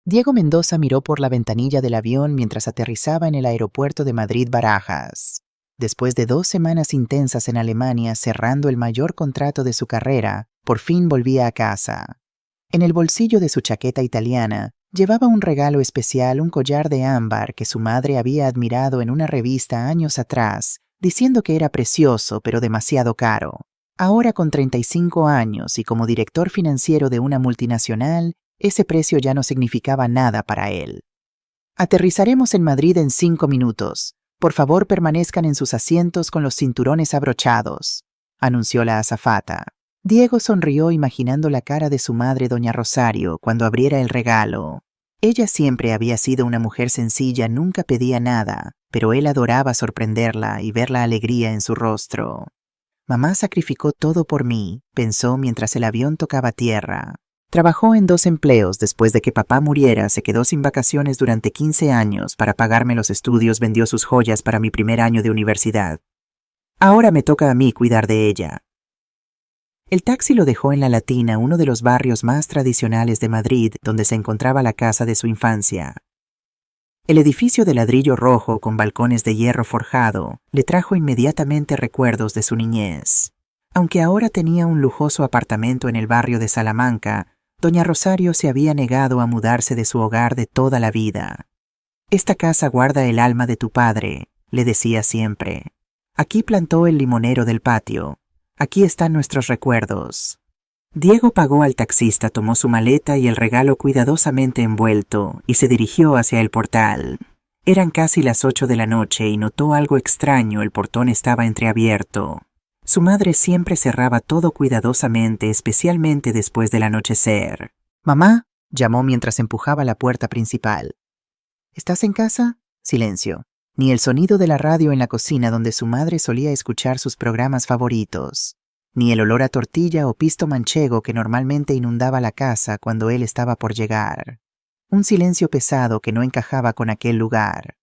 Diego Mendoza miró por la ventanilla del avión mientras aterrizaba en el aeropuerto de Madrid-Barajas. Después de 2 semanas intensas en Alemania cerrando el mayor contrato de su carrera, por fin volvía a casa. En el bolsillo de su chaqueta italiana, llevaba un regalo especial, un collar de ámbar que su madre había admirado en una revista años atrás, diciendo que era precioso pero demasiado caro. Ahora con 35 años y como director financiero de una multinacional, ese precio ya no significaba nada para él. Aterrizaremos en Madrid en 5 minutos. Por favor, permanezcan en sus asientos con los cinturones abrochados, anunció la azafata. Diego sonrió imaginando la cara de su madre, doña Rosario, cuando abriera el regalo. Ella siempre había sido una mujer sencilla, nunca pedía nada, pero él adoraba sorprenderla y ver la alegría en su rostro. Mamá sacrificó todo por mí, pensó mientras el avión tocaba tierra. Trabajó en 2 empleos después de que papá muriera, se quedó sin vacaciones durante 15 años para pagarme los estudios, vendió sus joyas para mi primer año de universidad. Ahora me toca a mí cuidar de ella. El taxi lo dejó en La Latina, uno de los barrios más tradicionales de Madrid, donde se encontraba la casa de su infancia. El edificio de ladrillo rojo con balcones de hierro forjado le trajo inmediatamente recuerdos de su niñez. Aunque ahora tenía un lujoso apartamento en el barrio de Salamanca, doña Rosario se había negado a mudarse de su hogar de toda la vida. «Esta casa guarda el alma de tu padre», le decía siempre. «Aquí plantó el limonero del patio. Aquí están nuestros recuerdos». Diego pagó al taxista, tomó su maleta y el regalo cuidadosamente envuelto y se dirigió hacia el portal. Eran casi las 8 de la noche y notó algo extraño, el portón estaba entreabierto. Su madre siempre cerraba todo cuidadosamente, especialmente después del anochecer. «Mamá», llamó mientras empujaba la puerta principal. «¿Estás en casa?» Silencio. Ni el sonido de la radio en la cocina donde su madre solía escuchar sus programas favoritos. Ni el olor a tortilla o pisto manchego que normalmente inundaba la casa cuando él estaba por llegar. Un silencio pesado que no encajaba con aquel lugar.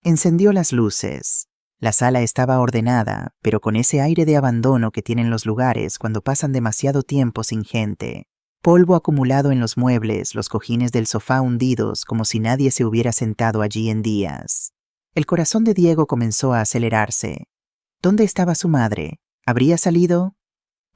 Encendió las luces. La sala estaba ordenada, pero con ese aire de abandono que tienen los lugares cuando pasan demasiado tiempo sin gente. Polvo acumulado en los muebles, los cojines del sofá hundidos como si nadie se hubiera sentado allí en días. El corazón de Diego comenzó a acelerarse. ¿Dónde estaba su madre? ¿Habría salido?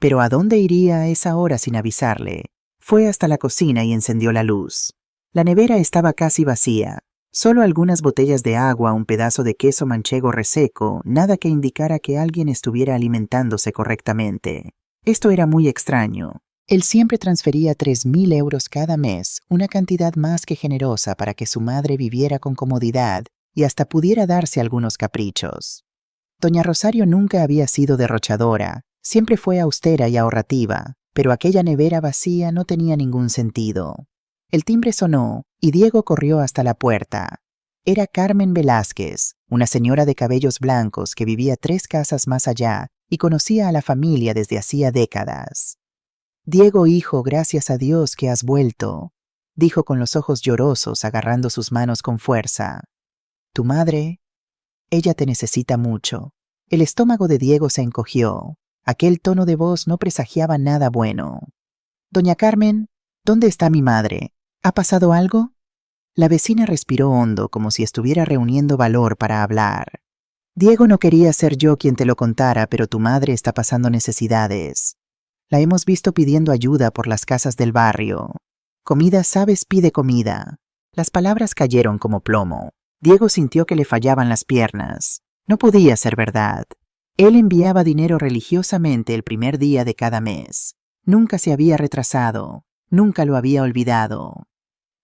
Pero ¿a dónde iría a esa hora sin avisarle? Fue hasta la cocina y encendió la luz. La nevera estaba casi vacía. Solo algunas botellas de agua, un pedazo de queso manchego reseco, nada que indicara que alguien estuviera alimentándose correctamente. Esto era muy extraño. Él siempre transfería 3.000 euros cada mes, una cantidad más que generosa para que su madre viviera con comodidad y hasta pudiera darse algunos caprichos. Doña Rosario nunca había sido derrochadora, siempre fue austera y ahorrativa, pero aquella nevera vacía no tenía ningún sentido. El timbre sonó y Diego corrió hasta la puerta. Era Carmen Velázquez, una señora de cabellos blancos que vivía 3 casas más allá y conocía a la familia desde hacía décadas. «Diego, hijo, gracias a Dios que has vuelto», dijo con los ojos llorosos agarrando sus manos con fuerza. «Tu madre, ella te necesita mucho». El estómago de Diego se encogió. Aquel tono de voz no presagiaba nada bueno. «Doña Carmen, ¿dónde está mi madre? ¿Ha pasado algo?» La vecina respiró hondo como si estuviera reuniendo valor para hablar. «Diego, no quería ser yo quien te lo contara, pero tu madre está pasando necesidades. La hemos visto pidiendo ayuda por las casas del barrio. Comida, sabes, pide comida». Las palabras cayeron como plomo. Diego sintió que le fallaban las piernas. No podía ser verdad. Él enviaba dinero religiosamente el primer día de cada mes. Nunca se había retrasado. Nunca lo había olvidado.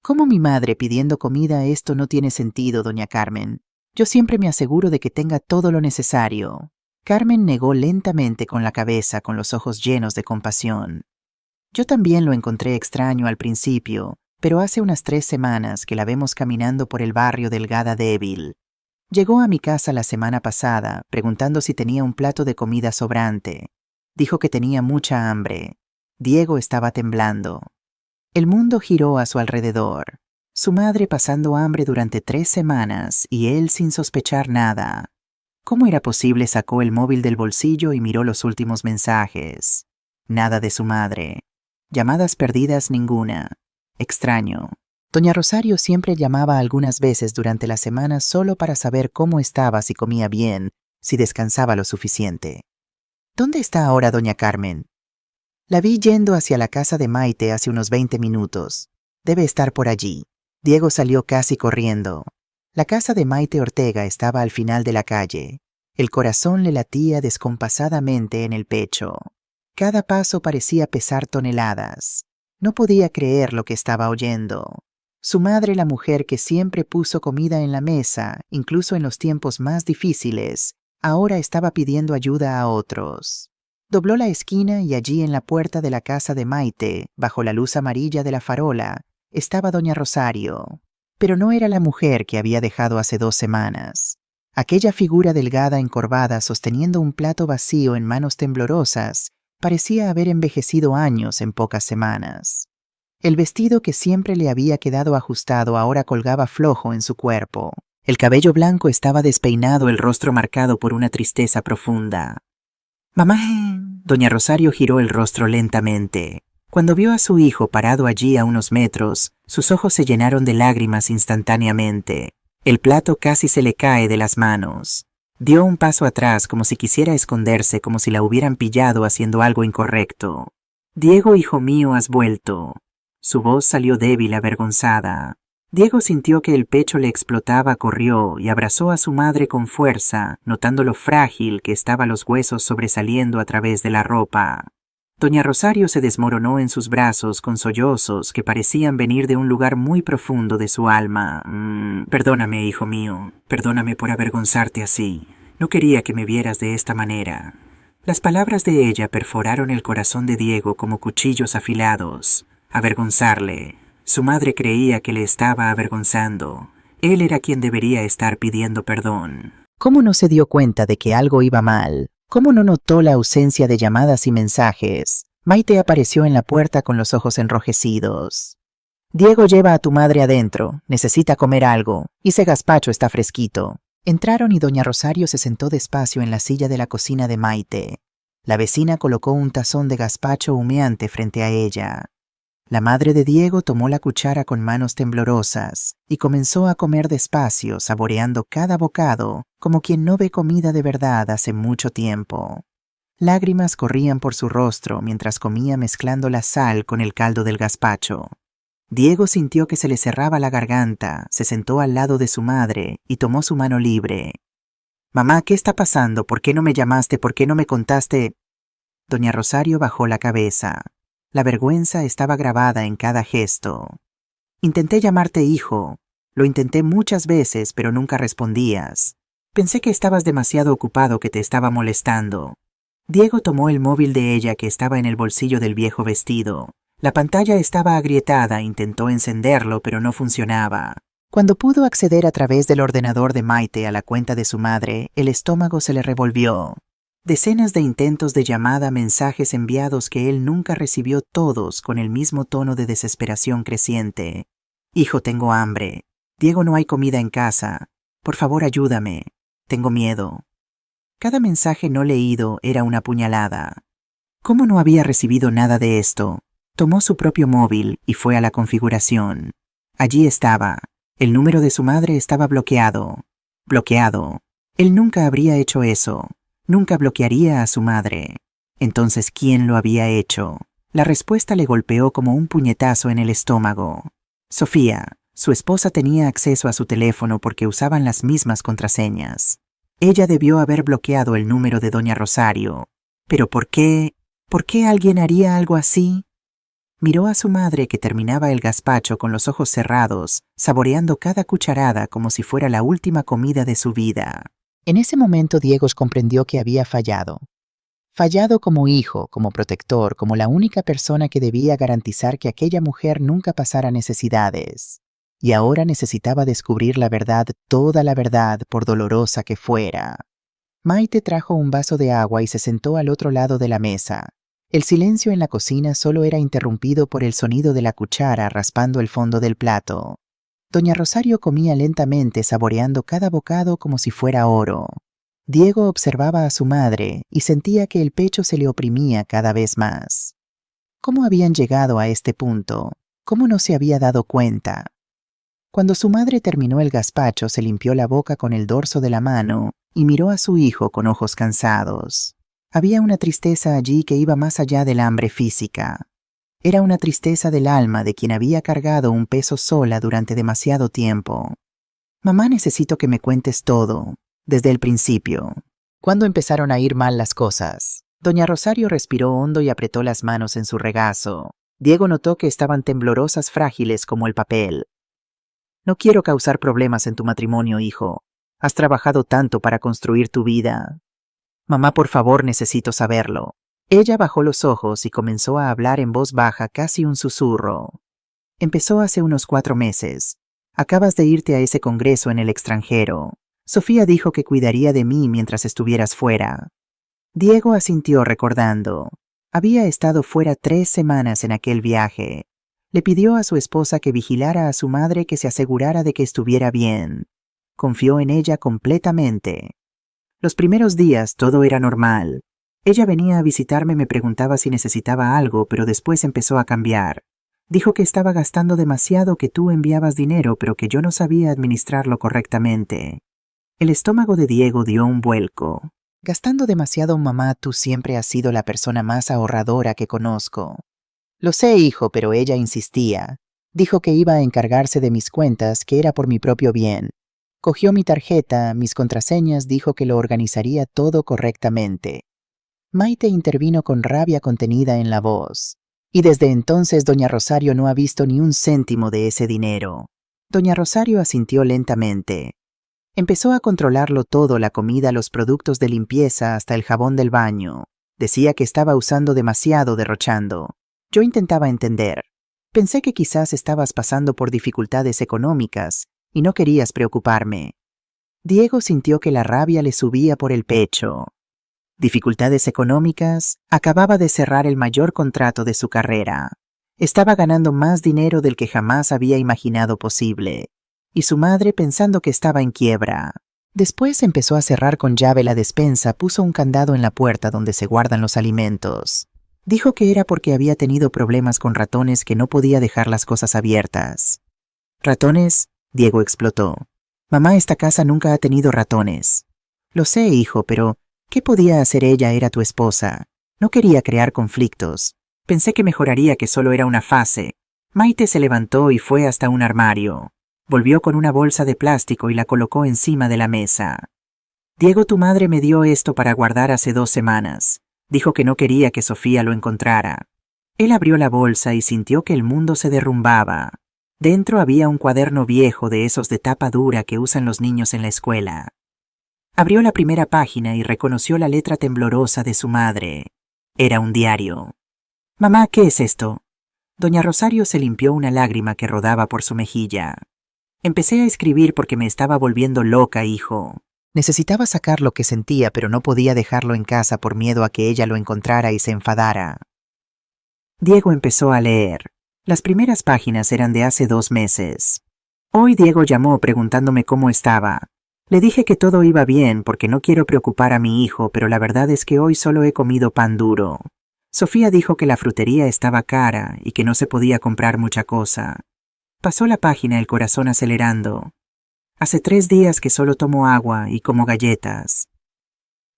«¿Cómo mi madre pidiendo comida? Esto no tiene sentido, doña Carmen. Yo siempre me aseguro de que tenga todo lo necesario». Carmen negó lentamente con la cabeza, con los ojos llenos de compasión. «Yo también lo encontré extraño al principio, pero hace unas 3 semanas que la vemos caminando por el barrio delgada débil. Llegó a mi casa la semana pasada, preguntando si tenía un plato de comida sobrante. Dijo que tenía mucha hambre. Diego estaba temblando. El mundo giró a su alrededor. Su madre pasando hambre durante 3 semanas y él sin sospechar nada. ¿Cómo era posible? Sacó el móvil del bolsillo y miró los últimos mensajes. Nada de su madre. Llamadas perdidas ninguna. Extraño. Doña Rosario siempre llamaba algunas veces durante la semana solo para saber cómo estaba, si comía bien, si descansaba lo suficiente. ¿Dónde está ahora doña Carmen? La vi yendo hacia la casa de Maite hace unos 20 minutos. Debe estar por allí. Diego salió casi corriendo. La casa de Maite Ortega estaba al final de la calle. El corazón le latía descompasadamente en el pecho. Cada paso parecía pesar toneladas. No podía creer lo que estaba oyendo. Su madre, la mujer que siempre puso comida en la mesa, incluso en los tiempos más difíciles, ahora estaba pidiendo ayuda a otros. Dobló la esquina y allí en la puerta de la casa de Maite, bajo la luz amarilla de la farola, estaba doña Rosario. Pero no era la mujer que había dejado hace 2 semanas. Aquella figura delgada encorvada sosteniendo un plato vacío en manos temblorosas parecía haber envejecido años en pocas semanas. El vestido que siempre le había quedado ajustado ahora colgaba flojo en su cuerpo. El cabello blanco estaba despeinado, el rostro marcado por una tristeza profunda. «Mamá». Doña Rosario giró el rostro lentamente. Cuando vio a su hijo parado allí a unos metros, sus ojos se llenaron de lágrimas instantáneamente. El plato casi se le cae de las manos. Dio un paso atrás como si quisiera esconderse, como si la hubieran pillado haciendo algo incorrecto. «Diego, hijo mío, has vuelto». Su voz salió débil, avergonzada. Diego sintió que el pecho le explotaba, corrió y abrazó a su madre con fuerza, notando lo frágil que estaban los huesos sobresaliendo a través de la ropa. Doña Rosario se desmoronó en sus brazos con sollozos que parecían venir de un lugar muy profundo de su alma. Perdóname, hijo mío, perdóname por avergonzarte así. No quería que me vieras de esta manera». Las palabras de ella perforaron el corazón de Diego como cuchillos afilados. Avergonzarle. Su madre creía que le estaba avergonzando. Él era quien debería estar pidiendo perdón. ¿Cómo no se dio cuenta de que algo iba mal? ¿Cómo no notó la ausencia de llamadas y mensajes? Maite apareció en la puerta con los ojos enrojecidos. «Diego, lleva a tu madre adentro. Necesita comer algo. Ese gazpacho está fresquito». Entraron y doña Rosario se sentó despacio en la silla de la cocina de Maite. La vecina colocó un tazón de gazpacho humeante frente a ella. La madre de Diego tomó la cuchara con manos temblorosas y comenzó a comer despacio, saboreando cada bocado, como quien no ve comida de verdad hace mucho tiempo. Lágrimas corrían por su rostro mientras comía, mezclando la sal con el caldo del gazpacho. Diego sintió que se le cerraba la garganta, se sentó al lado de su madre y tomó su mano libre. «Mamá, ¿qué está pasando? ¿Por qué no me llamaste? ¿Por qué no me contaste?» Doña Rosario bajó la cabeza. La vergüenza estaba grabada en cada gesto. «Intenté llamarte, hijo. Lo intenté muchas veces, pero nunca respondías. Pensé que estabas demasiado ocupado, que te estaba molestando». Diego tomó el móvil de ella que estaba en el bolsillo del viejo vestido. La pantalla estaba agrietada, intentó encenderlo, pero no funcionaba. Cuando pudo acceder a través del ordenador de Maite a la cuenta de su madre, el estómago se le revolvió. Decenas de intentos de llamada, mensajes enviados que él nunca recibió, todos con el mismo tono de desesperación creciente. «Hijo, tengo hambre. Diego, no hay comida en casa. Por favor, ayúdame. Tengo miedo». Cada mensaje no leído era una puñalada. ¿Cómo no había recibido nada de esto? Tomó su propio móvil y fue a la configuración. Allí estaba. El número de su madre estaba bloqueado. Bloqueado. Él nunca habría hecho eso. Nunca bloquearía a su madre. Entonces, ¿quién lo había hecho? La respuesta le golpeó como un puñetazo en el estómago. Sofía, su esposa, tenía acceso a su teléfono porque usaban las mismas contraseñas. Ella debió haber bloqueado el número de doña Rosario. ¿Pero por qué? ¿Por qué alguien haría algo así? Miró a su madre, que terminaba el gazpacho con los ojos cerrados, saboreando cada cucharada como si fuera la última comida de su vida. En ese momento Diego comprendió que había fallado. Fallado como hijo, como protector, como la única persona que debía garantizar que aquella mujer nunca pasara necesidades. Y ahora necesitaba descubrir la verdad, toda la verdad, por dolorosa que fuera. Maite trajo un vaso de agua y se sentó al otro lado de la mesa. El silencio en la cocina solo era interrumpido por el sonido de la cuchara raspando el fondo del plato. Doña Rosario comía lentamente, saboreando cada bocado como si fuera oro. Diego observaba a su madre y sentía que el pecho se le oprimía cada vez más. ¿Cómo habían llegado a este punto? ¿Cómo no se había dado cuenta? Cuando su madre terminó el gazpacho, se limpió la boca con el dorso de la mano y miró a su hijo con ojos cansados. Había una tristeza allí que iba más allá del hambre física. Era una tristeza del alma de quien había cargado un peso sola durante demasiado tiempo. Mamá, necesito que me cuentes todo, desde el principio. ¿Cuándo empezaron a ir mal las cosas? Doña Rosario respiró hondo y apretó las manos en su regazo. Diego notó que estaban temblorosas, frágiles como el papel. No quiero causar problemas en tu matrimonio, hijo. Has trabajado tanto para construir tu vida. Mamá, por favor, necesito saberlo. Ella bajó los ojos y comenzó a hablar en voz baja, casi un susurro. Empezó hace unos 4 meses. Acabas de irte a ese congreso en el extranjero. Sofía dijo que cuidaría de mí mientras estuvieras fuera. Diego asintió recordando. Había estado fuera 3 semanas en aquel viaje. Le pidió a su esposa que vigilara a su madre, que se asegurara de que estuviera bien. Confió en ella completamente. Los primeros días todo era normal. Ella venía a visitarme, me preguntaba si necesitaba algo, pero después empezó a cambiar. Dijo que estaba gastando demasiado, que tú enviabas dinero, pero que yo no sabía administrarlo correctamente. El estómago de Diego dio un vuelco. Gastando demasiado, mamá, tú siempre has sido la persona más ahorradora que conozco. Lo sé, hijo, pero ella insistía. Dijo que iba a encargarse de mis cuentas, que era por mi propio bien. Cogió mi tarjeta, mis contraseñas, dijo que lo organizaría todo correctamente. Maite intervino con rabia contenida en la voz. Y desde entonces doña Rosario no ha visto ni un céntimo de ese dinero. Doña Rosario asintió lentamente. Empezó a controlarlo todo, la comida, los productos de limpieza, hasta el jabón del baño. Decía que estaba usando demasiado, derrochando. Yo intentaba entender. Pensé que quizás estabas pasando por dificultades económicas y no querías preocuparme. Diego sintió que la rabia le subía por el pecho. ¿Dificultades económicas? Acababa de cerrar el mayor contrato de su carrera. Estaba ganando más dinero del que jamás había imaginado posible. Y su madre pensando que estaba en quiebra. Después empezó a cerrar con llave la despensa, puso un candado en la puerta donde se guardan los alimentos. Dijo que era porque había tenido problemas con ratones, que no podía dejar las cosas abiertas. ¿Ratones? Diego explotó. Mamá, esta casa nunca ha tenido ratones. Lo sé, hijo, pero ¿qué podía hacer ella? Era tu esposa. No quería crear conflictos. Pensé que mejoraría, que solo era una fase. Maite se levantó y fue hasta un armario. Volvió con una bolsa de plástico y la colocó encima de la mesa. Diego, tu madre me dio esto para guardar hace 2 semanas. Dijo que no quería que Sofía lo encontrara. Él abrió la bolsa y sintió que el mundo se derrumbaba. Dentro había un cuaderno viejo, de esos de tapa dura que usan los niños en la escuela. Abrió la primera página y reconoció la letra temblorosa de su madre. Era un diario. Mamá, ¿qué es esto? Doña Rosario se limpió una lágrima que rodaba por su mejilla. Empecé a escribir porque me estaba volviendo loca, hijo. Necesitaba sacar lo que sentía, pero no podía dejarlo en casa por miedo a que ella lo encontrara y se enfadara. Diego empezó a leer. Las primeras páginas eran de hace 2 meses. Hoy Diego llamó preguntándome cómo estaba. Le dije que todo iba bien porque no quiero preocupar a mi hijo, pero la verdad es que hoy solo he comido pan duro. Sofía dijo que la frutería estaba cara y que no se podía comprar mucha cosa. Pasó la página, el corazón acelerando. Hace 3 días que solo tomo agua y como galletas.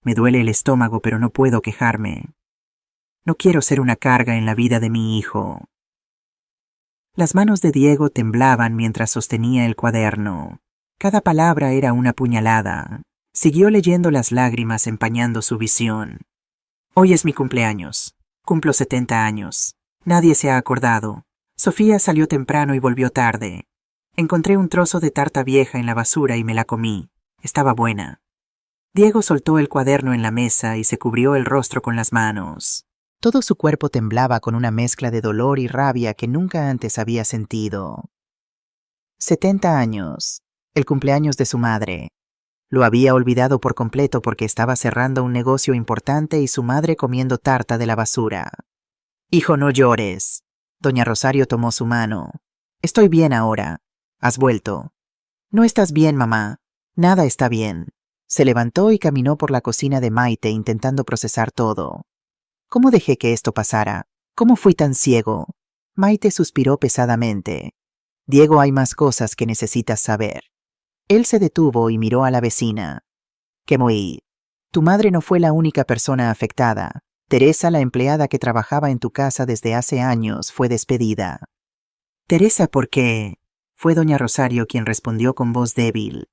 Me duele el estómago, pero no puedo quejarme. No quiero ser una carga en la vida de mi hijo. Las manos de Diego temblaban mientras sostenía el cuaderno. Cada palabra era una puñalada. Siguió leyendo, las lágrimas empañando su visión. Hoy es mi cumpleaños. Cumplo 70 años. Nadie se ha acordado. Sofía salió temprano y volvió tarde. Encontré un trozo de tarta vieja en la basura y me la comí. Estaba buena. Diego soltó el cuaderno en la mesa y se cubrió el rostro con las manos. Todo su cuerpo temblaba con una mezcla de dolor y rabia que nunca antes había sentido. 70 años. El cumpleaños de su madre. Lo había olvidado por completo porque estaba cerrando un negocio importante y su madre comiendo tarta de la basura. Hijo, no llores. Doña Rosario tomó su mano. Estoy bien ahora. ¿Has vuelto? No estás bien, mamá. Nada está bien. Se levantó y caminó por la cocina de Maite intentando procesar todo. ¿Cómo dejé que esto pasara? ¿Cómo fui tan ciego? Maite suspiró pesadamente. Diego, hay más cosas que necesitas saber. Él se detuvo y miró a la vecina. Kemoí, tu madre no fue la única persona afectada. Teresa, la empleada que trabajaba en tu casa desde hace años, fue despedida. Teresa, ¿por qué? Fue doña Rosario quien respondió con voz débil.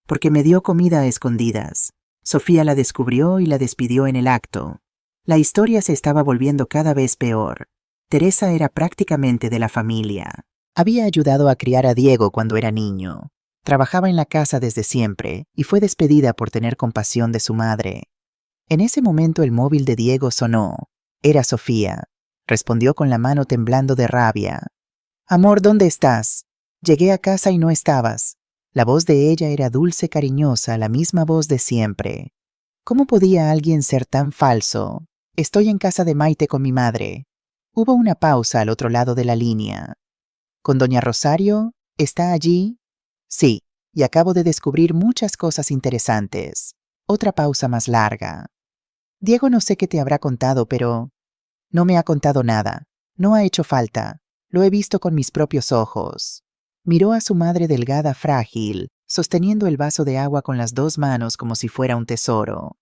Porque me dio comida a escondidas. Sofía la descubrió y la despidió en el acto. La historia se estaba volviendo cada vez peor. Teresa era prácticamente de la familia. Había ayudado a criar a Diego cuando era niño. Trabajaba en la casa desde siempre y fue despedida por tener compasión de su madre. En ese momento el móvil de Diego sonó. Era Sofía. Respondió con la mano temblando de rabia. Amor, ¿dónde estás? Llegué a casa y no estabas. La voz de ella era dulce, cariñosa, la misma voz de siempre. ¿Cómo podía alguien ser tan falso? Estoy en casa de Maite con mi madre. Hubo una pausa al otro lado de la línea. ¿Con doña Rosario? ¿Está allí? Sí, y acabo de descubrir muchas cosas interesantes. Otra pausa más larga. Diego, no sé qué te habrá contado, pero... No me ha contado nada. No ha hecho falta. Lo he visto con mis propios ojos. Miró a su madre delgada, frágil, sosteniendo el vaso de agua con las dos manos como si fuera un tesoro.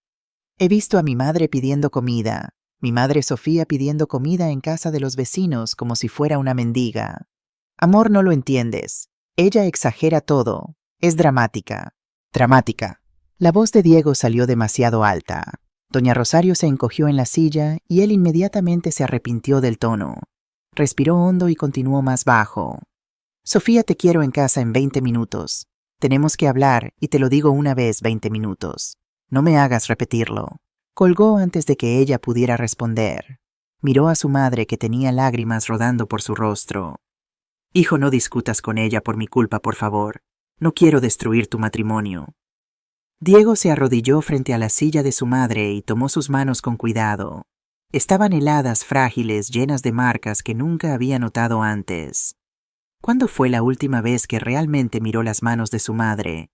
He visto a mi madre pidiendo comida, mi madre Sofía pidiendo comida en casa de los vecinos como si fuera una mendiga. Amor, no lo entiendes. Ella exagera todo. Es dramática. Dramática. La voz de Diego salió demasiado alta. Doña Rosario se encogió en la silla y él inmediatamente se arrepintió del tono. Respiró hondo y continuó más bajo. Sofía, te quiero en casa en 20 minutos. Tenemos que hablar y te lo digo una vez 20 minutos. No me hagas repetirlo. Colgó antes de que ella pudiera responder. Miró a su madre que tenía lágrimas rodando por su rostro. Hijo, no discutas con ella por mi culpa, por favor. No quiero destruir tu matrimonio. Diego se arrodilló frente a la silla de su madre y tomó sus manos con cuidado. Estaban heladas, frágiles, llenas de marcas que nunca había notado antes. ¿Cuándo fue la última vez que realmente miró las manos de su madre?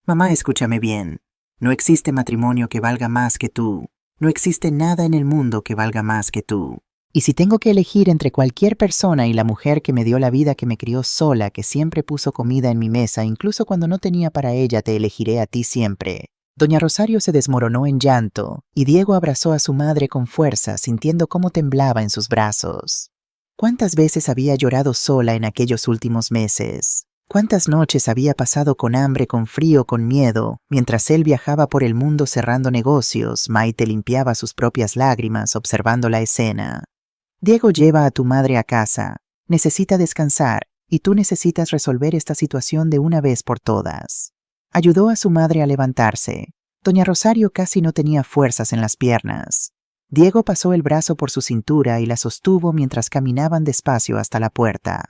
Mamá, escúchame bien. No existe matrimonio que valga más que tú. No existe nada en el mundo que valga más que tú. Y si tengo que elegir entre cualquier persona y la mujer que me dio la vida, que me crió sola, que siempre puso comida en mi mesa, incluso cuando no tenía para ella, te elegiré a ti siempre. Doña Rosario se desmoronó en llanto, y Diego abrazó a su madre con fuerza, sintiendo cómo temblaba en sus brazos. ¿Cuántas veces había llorado sola en aquellos últimos meses? ¿Cuántas noches había pasado con hambre, con frío, con miedo? Mientras él viajaba por el mundo cerrando negocios, Maite limpiaba sus propias lágrimas observando la escena. Diego, lleva a tu madre a casa. Necesita descansar, y tú necesitas resolver esta situación de una vez por todas. Ayudó a su madre a levantarse. Doña Rosario casi no tenía fuerzas en las piernas. Diego pasó el brazo por su cintura y la sostuvo mientras caminaban despacio hasta la puerta.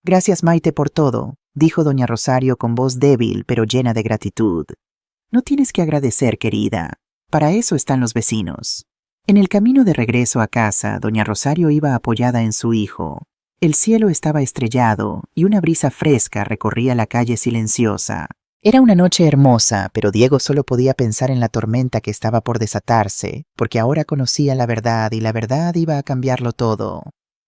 Gracias, Maite, por todo, dijo doña Rosario con voz débil pero llena de gratitud. No tienes que agradecer, querida. Para eso están los vecinos. En el camino de regreso a casa, doña Rosario iba apoyada en su hijo. El cielo estaba estrellado y una brisa fresca recorría la calle silenciosa. Era una noche hermosa, pero Diego solo podía pensar en la tormenta que estaba por desatarse, porque ahora conocía la verdad y la verdad iba a cambiarlo todo.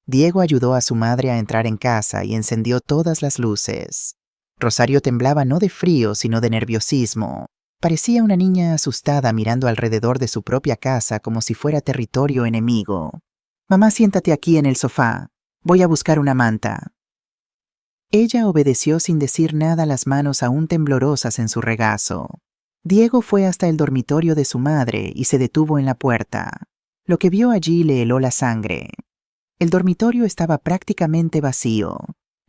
Diego ayudó a su madre a entrar en casa y encendió todas las luces. Rosario temblaba no de frío, sino de nerviosismo. Parecía una niña asustada mirando alrededor de su propia casa como si fuera territorio enemigo. Mamá, siéntate aquí en el sofá. Voy a buscar una manta. Ella obedeció sin decir nada, las manos aún temblorosas en su regazo. Diego fue hasta el dormitorio de su madre y se detuvo en la puerta. Lo que vio allí le heló la sangre. El dormitorio estaba prácticamente vacío.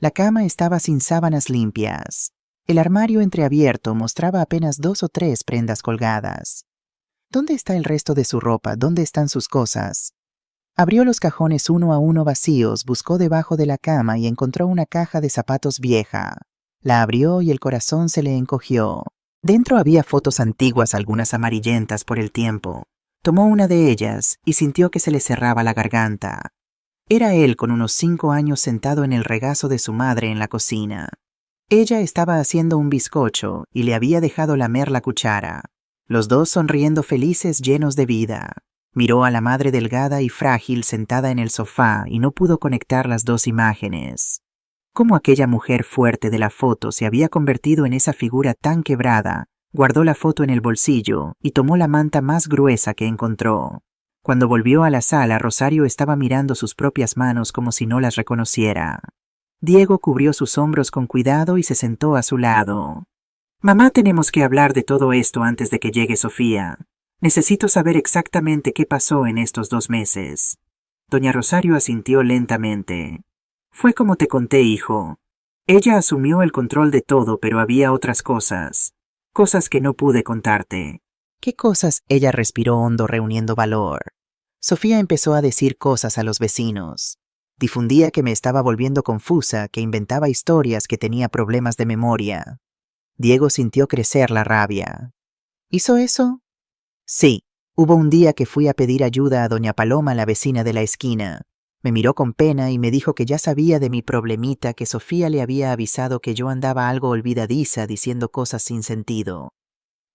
La cama estaba sin sábanas limpias. El armario entreabierto mostraba apenas 2 o 3 prendas colgadas. ¿Dónde está el resto de su ropa? ¿Dónde están sus cosas? Abrió los cajones uno a uno vacíos, buscó debajo de la cama y encontró una caja de zapatos vieja. La abrió y el corazón se le encogió. Dentro había fotos antiguas, algunas amarillentas por el tiempo. Tomó una de ellas y sintió que se le cerraba la garganta. Era él con unos 5 años sentado en el regazo de su madre en la cocina. Ella estaba haciendo un bizcocho y le había dejado lamer la cuchara. Los dos sonriendo felices, llenos de vida. Miró a la madre delgada y frágil sentada en el sofá y no pudo conectar las dos imágenes. Cómo aquella mujer fuerte de la foto se había convertido en esa figura tan quebrada. Guardó la foto en el bolsillo y tomó la manta más gruesa que encontró. Cuando volvió a la sala, Rosario estaba mirando sus propias manos como si no las reconociera. Diego cubrió sus hombros con cuidado y se sentó a su lado. Mamá, tenemos que hablar de todo esto antes de que llegue Sofía. Necesito saber exactamente qué pasó en estos 2 meses. Doña Rosario asintió lentamente. Fue como te conté, hijo. Ella asumió el control de todo, pero había otras cosas. Cosas que no pude contarte. ¿Qué cosas? Ella respiró hondo, reuniendo valor. Sofía empezó a decir cosas a los vecinos. Difundía que me estaba volviendo confusa, que inventaba historias, que tenía problemas de memoria. Diego sintió crecer la rabia. ¿Hizo eso? Sí. Hubo un día que fui a pedir ayuda a doña Paloma, la vecina de la esquina. Me miró con pena y me dijo que ya sabía de mi problemita, que Sofía le había avisado que yo andaba algo olvidadiza diciendo cosas sin sentido.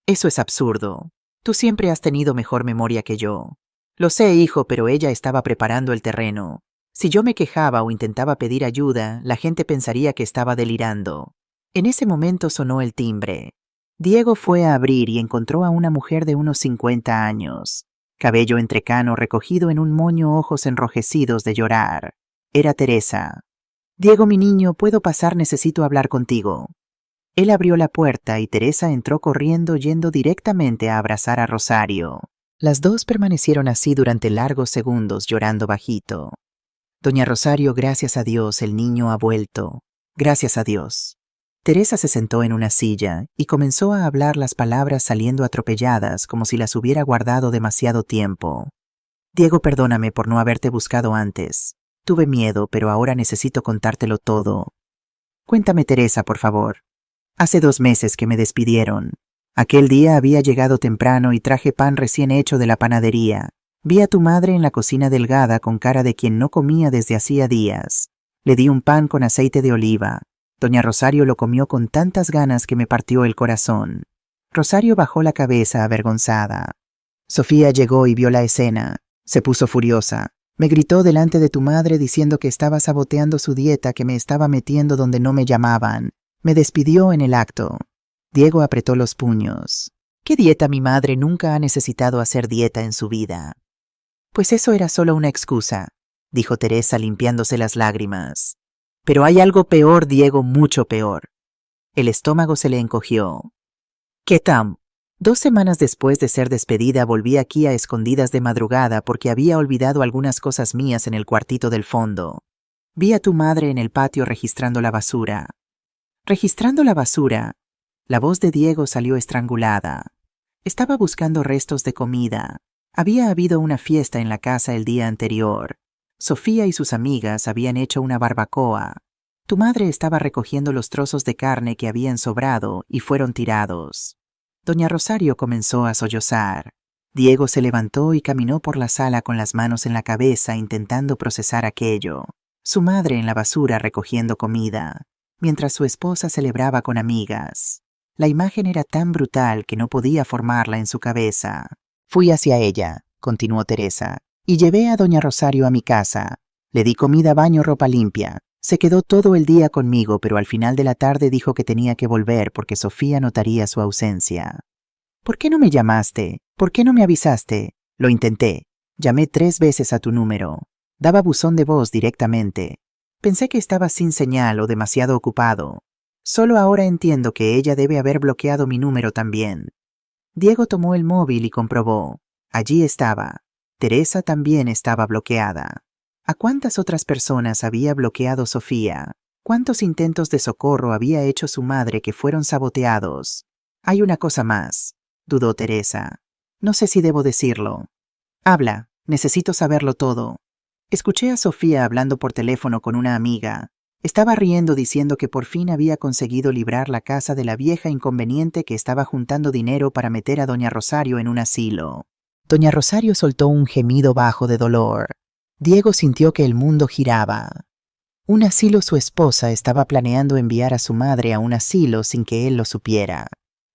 Eso es absurdo. Tú siempre has tenido mejor memoria que yo. Lo sé, hijo, pero ella estaba preparando el terreno. Si yo me quejaba o intentaba pedir ayuda, la gente pensaría que estaba delirando. En ese momento sonó el timbre. Diego fue a abrir y encontró a una mujer de unos 50 años. Cabello entrecano recogido en un moño, ojos enrojecidos de llorar. Era Teresa. Diego, mi niño, ¿puedo pasar? Necesito hablar contigo. Él abrió la puerta y Teresa entró corriendo, yendo directamente a abrazar a Rosario. Las dos permanecieron así durante largos segundos, llorando bajito. Doña Rosario, gracias a Dios, el niño ha vuelto. Gracias a Dios. Teresa se sentó en una silla y comenzó a hablar, las palabras saliendo atropelladas, como si las hubiera guardado demasiado tiempo. Diego, perdóname por no haberte buscado antes. Tuve miedo, pero ahora necesito contártelo todo. Cuéntame, Teresa, por favor. Hace 2 meses que me despidieron. Aquel día había llegado temprano y traje pan recién hecho de la panadería. Vi a tu madre en la cocina delgada con cara de quien no comía desde hacía días. Le di un pan con aceite de oliva. Doña Rosario lo comió con tantas ganas que me partió el corazón. Rosario bajó la cabeza avergonzada. Sofía llegó y vio la escena. Se puso furiosa. Me gritó delante de tu madre diciendo que estaba saboteando su dieta, que me estaba metiendo donde no me llamaban. Me despidió en el acto. Diego apretó los puños. ¿Qué dieta? Mi madre nunca ha necesitado hacer dieta en su vida. Pues eso era solo una excusa, dijo Teresa limpiándose las lágrimas. Pero hay algo peor, Diego, mucho peor. El estómago se le encogió. ¿Qué tam? 2 semanas después de ser despedida volví aquí a escondidas de madrugada porque había olvidado algunas cosas mías en el cuartito del fondo. Vi a tu madre en el patio registrando la basura. ¿Registrando la basura? La voz de Diego salió estrangulada. Estaba buscando restos de comida. Había habido una fiesta en la casa el día anterior. Sofía y sus amigas habían hecho una barbacoa. Tu madre estaba recogiendo los trozos de carne que habían sobrado y fueron tirados. Doña Rosario comenzó a sollozar. Diego se levantó y caminó por la sala con las manos en la cabeza intentando procesar aquello. Su madre en la basura recogiendo comida, mientras su esposa celebraba con amigas. La imagen era tan brutal que no podía formarla en su cabeza. Fui hacia ella, continuó Teresa, y llevé a doña Rosario a mi casa. Le di comida, baño, ropa limpia. Se quedó todo el día conmigo, pero al final de la tarde dijo que tenía que volver porque Sofía notaría su ausencia. ¿Por qué no me llamaste? ¿Por qué no me avisaste? Lo intenté. Llamé 3 veces a tu número. Daba buzón de voz directamente. Pensé que estabas sin señal o demasiado ocupado. Solo ahora entiendo que ella debe haber bloqueado mi número también. Diego tomó el móvil y comprobó. Allí estaba. Teresa también estaba bloqueada. ¿A cuántas otras personas había bloqueado Sofía? ¿Cuántos intentos de socorro había hecho su madre que fueron saboteados? Hay una cosa más, dudó Teresa. No sé si debo decirlo. Habla, necesito saberlo todo. Escuché a Sofía hablando por teléfono con una amiga. Estaba riendo diciendo que por fin había conseguido librar la casa de la vieja inconveniente que estaba juntando dinero para meter a doña Rosario en un asilo. Doña Rosario soltó un gemido bajo de dolor. Diego sintió que el mundo giraba. Un asilo, su esposa estaba planeando enviar a su madre a un asilo sin que él lo supiera.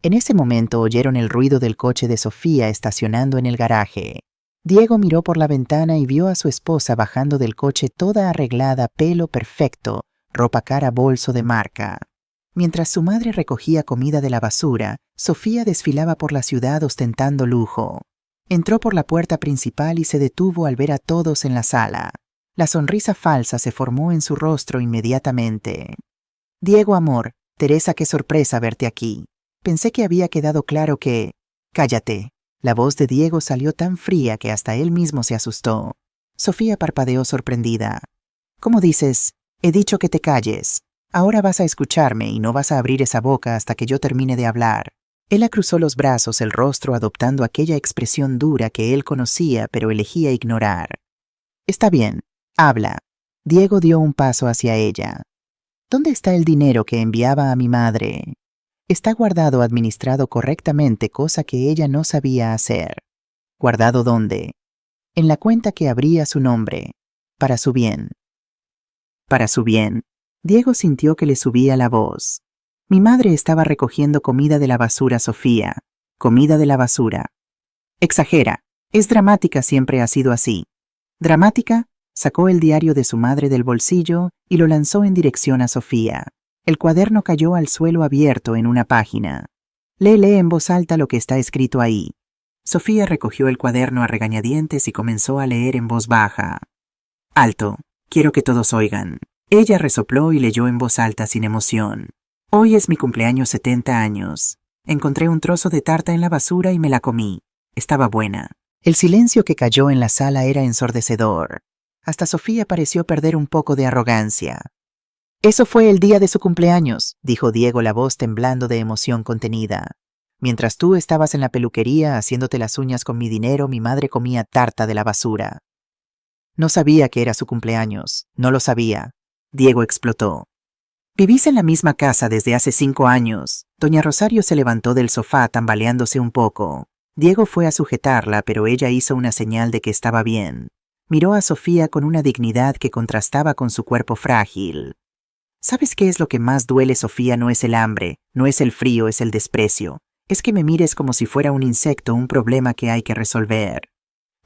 En ese momento oyeron el ruido del coche de Sofía estacionando en el garaje. Diego miró por la ventana y vio a su esposa bajando del coche toda arreglada, pelo perfecto, ropa cara, bolso de marca. Mientras su madre recogía comida de la basura, Sofía desfilaba por la ciudad ostentando lujo. Entró por la puerta principal y se detuvo al ver a todos en la sala. La sonrisa falsa se formó en su rostro inmediatamente. Diego, amor, Teresa, qué sorpresa verte aquí. Pensé que había quedado claro que... Cállate. La voz de Diego salió tan fría que hasta él mismo se asustó. Sofía parpadeó sorprendida. ¿Cómo dices? He dicho que te calles. Ahora vas a escucharme y no vas a abrir esa boca hasta que yo termine de hablar. Él cruzó los brazos, el rostro adoptando aquella expresión dura que él conocía pero elegía ignorar. Está bien, habla. Diego dio un paso hacia ella. ¿Dónde está el dinero que enviaba a mi madre? Está guardado, administrado correctamente, cosa que ella no sabía hacer. ¿Guardado dónde? En la cuenta que abría su nombre. Para su bien. Para su bien. Diego sintió que le subía la voz. Mi madre estaba recogiendo comida de la basura, Sofía. Comida de la basura. Exagera. Es dramática, siempre ha sido así. ¿Dramática? Sacó el diario de su madre del bolsillo y lo lanzó en dirección a Sofía. El cuaderno cayó al suelo abierto en una página. Lee en voz alta lo que está escrito ahí. Sofía recogió el cuaderno a regañadientes y comenzó a leer en voz baja. Alto. Quiero que todos oigan. Ella resopló y leyó en voz alta sin emoción. Hoy es mi cumpleaños, 70 años. Encontré un trozo de tarta en la basura y me la comí. Estaba buena. El silencio que cayó en la sala era ensordecedor. Hasta Sofía pareció perder un poco de arrogancia. Eso fue el día de su cumpleaños, dijo Diego, la voz temblando de emoción contenida. Mientras tú estabas en la peluquería haciéndote las uñas con mi dinero, mi madre comía tarta de la basura. No sabía que era su cumpleaños. No lo sabía. Diego explotó. Vivís en la misma casa desde hace 5 años. Doña Rosario se levantó del sofá tambaleándose un poco. Diego fue a sujetarla, pero ella hizo una señal de que estaba bien. Miró a Sofía con una dignidad que contrastaba con su cuerpo frágil. ¿Sabes qué es lo que más duele, Sofía? No es el hambre, no es el frío, es el desprecio. Es que me mires como si fuera un insecto, un problema que hay que resolver.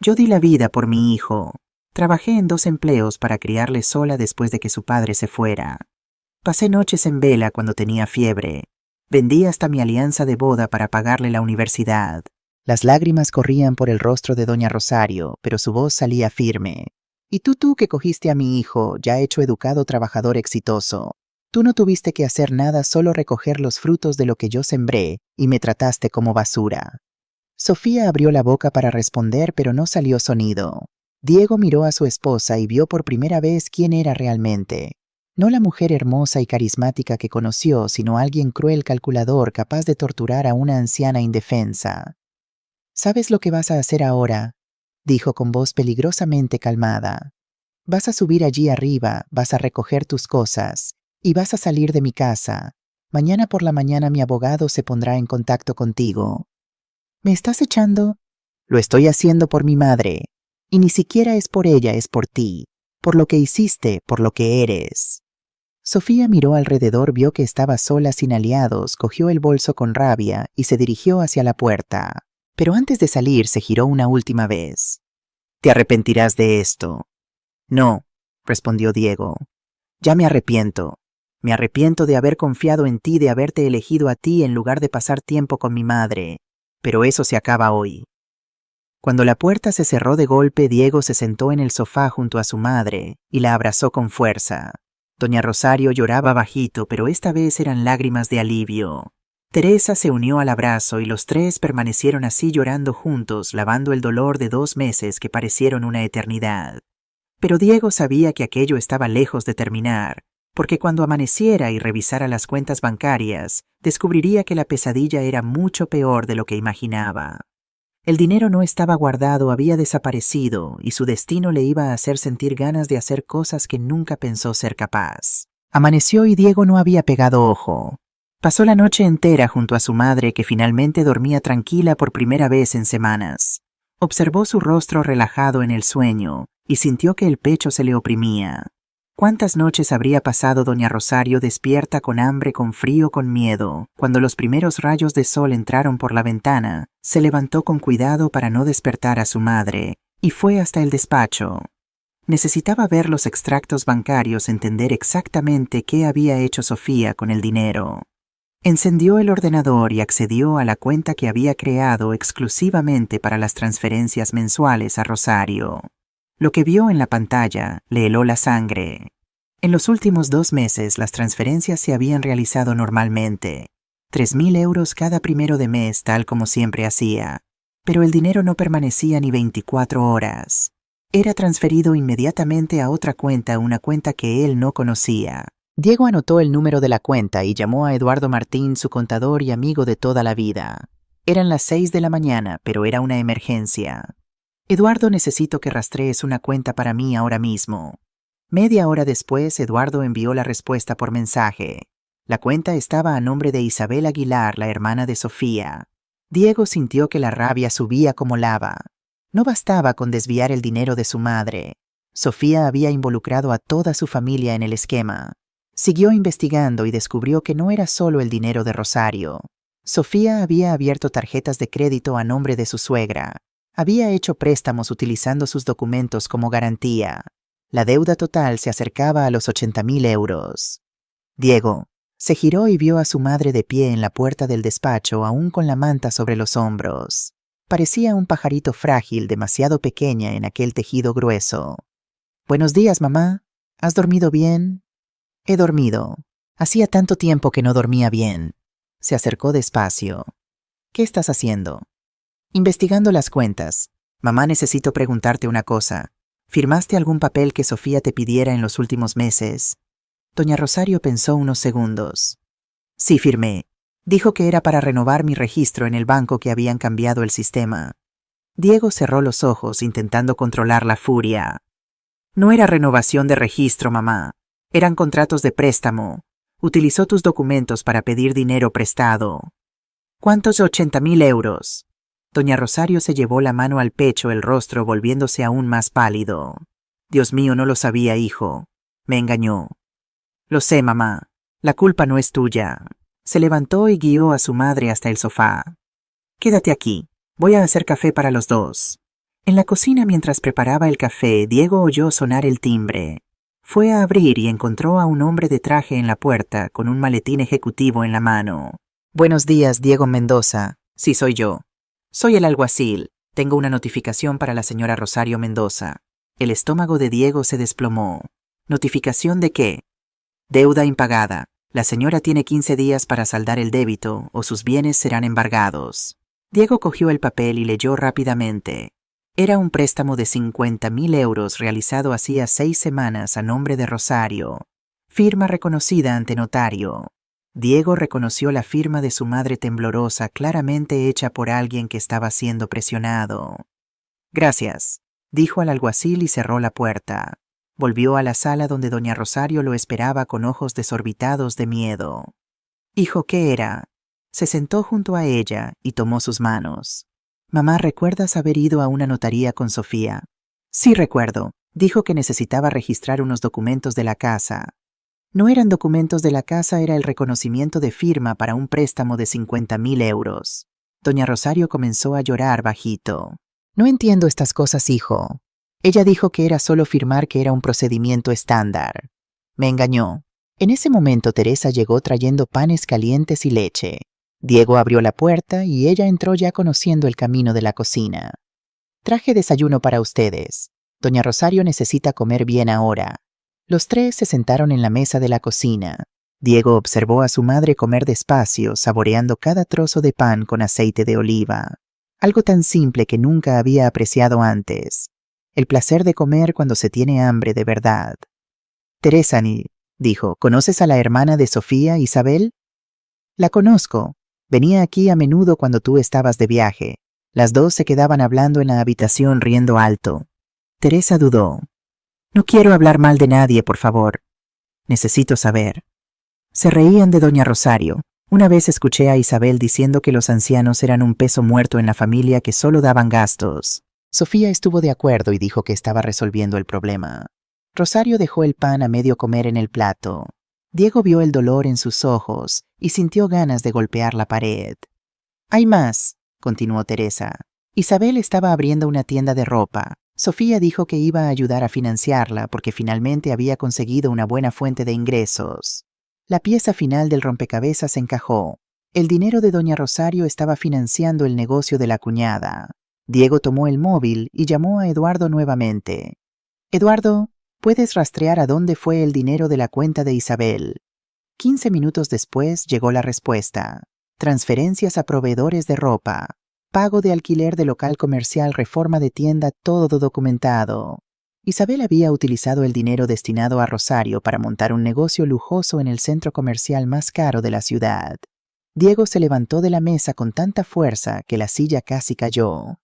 Yo di la vida por mi hijo. Trabajé en 2 empleos para criarle sola después de que su padre se fuera. Pasé noches en vela cuando tenía fiebre. Vendí hasta mi alianza de boda para pagarle la universidad. Las lágrimas corrían por el rostro de doña Rosario, pero su voz salía firme. Y tú que cogiste a mi hijo, ya hecho, educado, trabajador exitoso. Tú no tuviste que hacer nada, solo recoger los frutos de lo que yo sembré, y me trataste como basura. Sofía abrió la boca para responder, pero no salió sonido. Diego miró a su esposa y vio por primera vez quién era realmente. No la mujer hermosa y carismática que conoció, sino alguien cruel, calculador, capaz de torturar a una anciana indefensa. ¿Sabes lo que vas a hacer ahora?, dijo con voz peligrosamente calmada. Vas a subir allí arriba, vas a recoger tus cosas, y vas a salir de mi casa. Mañana por la mañana mi abogado se pondrá en contacto contigo. ¿Me estás echando? Lo estoy haciendo por mi madre. Y ni siquiera es por ella, es por ti, por lo que hiciste, por lo que eres. Sofía miró alrededor, vio que estaba sola, sin aliados, cogió el bolso con rabia y se dirigió hacia la puerta. Pero antes de salir se giró una última vez. «Te arrepentirás de esto». «No», respondió Diego. «Ya me arrepiento. Me arrepiento de haber confiado en ti, de haberte elegido a ti en lugar de pasar tiempo con mi madre. Pero eso se acaba hoy». Cuando la puerta se cerró de golpe, Diego se sentó en el sofá junto a su madre y la abrazó con fuerza. Doña Rosario lloraba bajito, pero esta vez eran lágrimas de alivio. Teresa se unió al abrazo y los 3 permanecieron así llorando juntos, lavando el dolor de 2 meses que parecieron una eternidad. Pero Diego sabía que aquello estaba lejos de terminar, porque cuando amaneciera y revisara las cuentas bancarias, descubriría que la pesadilla era mucho peor de lo que imaginaba. El dinero no estaba guardado, había desaparecido, y su destino le iba a hacer sentir ganas de hacer cosas que nunca pensó ser capaz. Amaneció y Diego no había pegado ojo. Pasó la noche entera junto a su madre, que finalmente dormía tranquila por primera vez en semanas. Observó su rostro relajado en el sueño y sintió que el pecho se le oprimía. ¿Cuántas noches habría pasado doña Rosario despierta, con hambre, con frío, con miedo? Cuando los primeros rayos de sol entraron por la ventana, se levantó con cuidado para no despertar a su madre y fue hasta el despacho. Necesitaba ver los extractos bancarios, entender exactamente qué había hecho Sofía con el dinero. Encendió el ordenador y accedió a la cuenta que había creado exclusivamente para las transferencias mensuales a Rosario. Lo que vio en la pantalla le heló la sangre. En los últimos 2 meses las transferencias se habían realizado normalmente. 3.000 euros cada primero de mes, tal como siempre hacía. Pero el dinero no permanecía ni 24 horas. Era transferido inmediatamente a otra cuenta, una cuenta que él no conocía. Diego anotó el número de la cuenta y llamó a Eduardo Martín, su contador y amigo de toda la vida. Eran las 6 de la mañana, pero era una emergencia. Eduardo, necesito que rastrees una cuenta para mí ahora mismo. Media hora después, Eduardo envió la respuesta por mensaje. La cuenta estaba a nombre de Isabel Aguilar, la hermana de Sofía. Diego sintió que la rabia subía como lava. No bastaba con desviar el dinero de su madre. Sofía había involucrado a toda su familia en el esquema. Siguió investigando y descubrió que no era solo el dinero de Rosario. Sofía había abierto tarjetas de crédito a nombre de su suegra. Había hecho préstamos utilizando sus documentos como garantía. La deuda total se acercaba a los 80.000 euros. Diego se giró y vio a su madre de pie en la puerta del despacho, aún con la manta sobre los hombros. Parecía un pajarito frágil, demasiado pequeña en aquel tejido grueso. «Buenos días, mamá. ¿Has dormido bien?» «He dormido. Hacía tanto tiempo que no dormía bien». Se acercó despacio. «¿Qué estás haciendo?» «Investigando las cuentas. Mamá, necesito preguntarte una cosa. ¿Firmaste algún papel que Sofía te pidiera en los últimos meses?» Doña Rosario pensó unos segundos. «Sí, firmé. Dijo que era para renovar mi registro en el banco, que habían cambiado el sistema». Diego cerró los ojos intentando controlar la furia. «No era renovación de registro, mamá. Eran contratos de préstamo. Utilizó tus documentos para pedir dinero prestado». «¿Cuántos? 80.000 euros». Doña Rosario se llevó la mano al pecho, el rostro volviéndose aún más pálido. «Dios mío, no lo sabía, hijo. Me engañó». «Lo sé, mamá. La culpa no es tuya». Se levantó y guió a su madre hasta el sofá. «Quédate aquí. Voy a hacer café para los dos». En la cocina, mientras preparaba el café, Diego oyó sonar el timbre. Fue a abrir y encontró a un hombre de traje en la puerta, con un maletín ejecutivo en la mano. «Buenos días, Diego Mendoza». «Sí, soy yo. Soy el alguacil. Tengo una notificación para la señora Rosario Mendoza». El estómago de Diego se desplomó. ¿Notificación de qué? «Deuda impagada. La señora tiene 15 días para saldar el débito o sus bienes serán embargados». Diego cogió el papel y leyó rápidamente. Era un préstamo de 50.000 euros realizado hacía 6 semanas a nombre de Rosario. Firma reconocida ante notario. Diego reconoció la firma de su madre temblorosa, claramente hecha por alguien que estaba siendo presionado. «Gracias», dijo al alguacil y cerró la puerta. Volvió a la sala donde doña Rosario lo esperaba con ojos desorbitados de miedo. «Hijo, ¿qué era?» Se sentó junto a ella y tomó sus manos. «Mamá, ¿recuerdas haber ido a una notaría con Sofía?» «Sí, recuerdo. Dijo que necesitaba registrar unos documentos de la casa». «No eran documentos de la casa, era el reconocimiento de firma para un préstamo de 50.000 euros». Doña Rosario comenzó a llorar bajito. «No entiendo estas cosas, hijo. Ella dijo que era solo firmar, que era un procedimiento estándar. Me engañó». En ese momento Teresa llegó trayendo panes calientes y leche. Diego abrió la puerta y ella entró ya conociendo el camino de la cocina. «Traje desayuno para ustedes. Doña Rosario necesita comer bien ahora». Los tres se sentaron en la mesa de la cocina. Diego observó a su madre comer despacio, saboreando cada trozo de pan con aceite de oliva. Algo tan simple que nunca había apreciado antes. El placer de comer cuando se tiene hambre de verdad. «Teresa, dijo, ¿conoces a la hermana de Sofía, Isabel?» «La conozco. Venía aquí a menudo cuando tú estabas de viaje». Las dos se quedaban hablando en la habitación riendo alto. Teresa dudó. «No quiero hablar mal de nadie, por favor. Necesito saber». Se reían de doña Rosario. Una vez escuché a Isabel diciendo que los ancianos eran un peso muerto en la familia, que solo daban gastos. Sofía estuvo de acuerdo y dijo que estaba resolviendo el problema. Rosario dejó el pan a medio comer en el plato. Diego vio el dolor en sus ojos y sintió ganas de golpear la pared. «Hay más», continuó Teresa. «Isabel estaba abriendo una tienda de ropa. Sofía dijo que iba a ayudar a financiarla porque finalmente había conseguido una buena fuente de ingresos. La pieza final del rompecabezas encajó. El dinero de doña Rosario estaba financiando el negocio de la cuñada. Diego tomó el móvil y llamó a Eduardo nuevamente. Eduardo, ¿puedes rastrear a dónde fue el dinero de la cuenta de Isabel? 15 minutos después llegó la respuesta. Transferencias a proveedores de ropa. Pago de alquiler de local comercial, reforma de tienda, todo documentado. Isabel había utilizado el dinero destinado a Rosario para montar un negocio lujoso en el centro comercial más caro de la ciudad. Diego se levantó de la mesa con tanta fuerza que la silla casi cayó.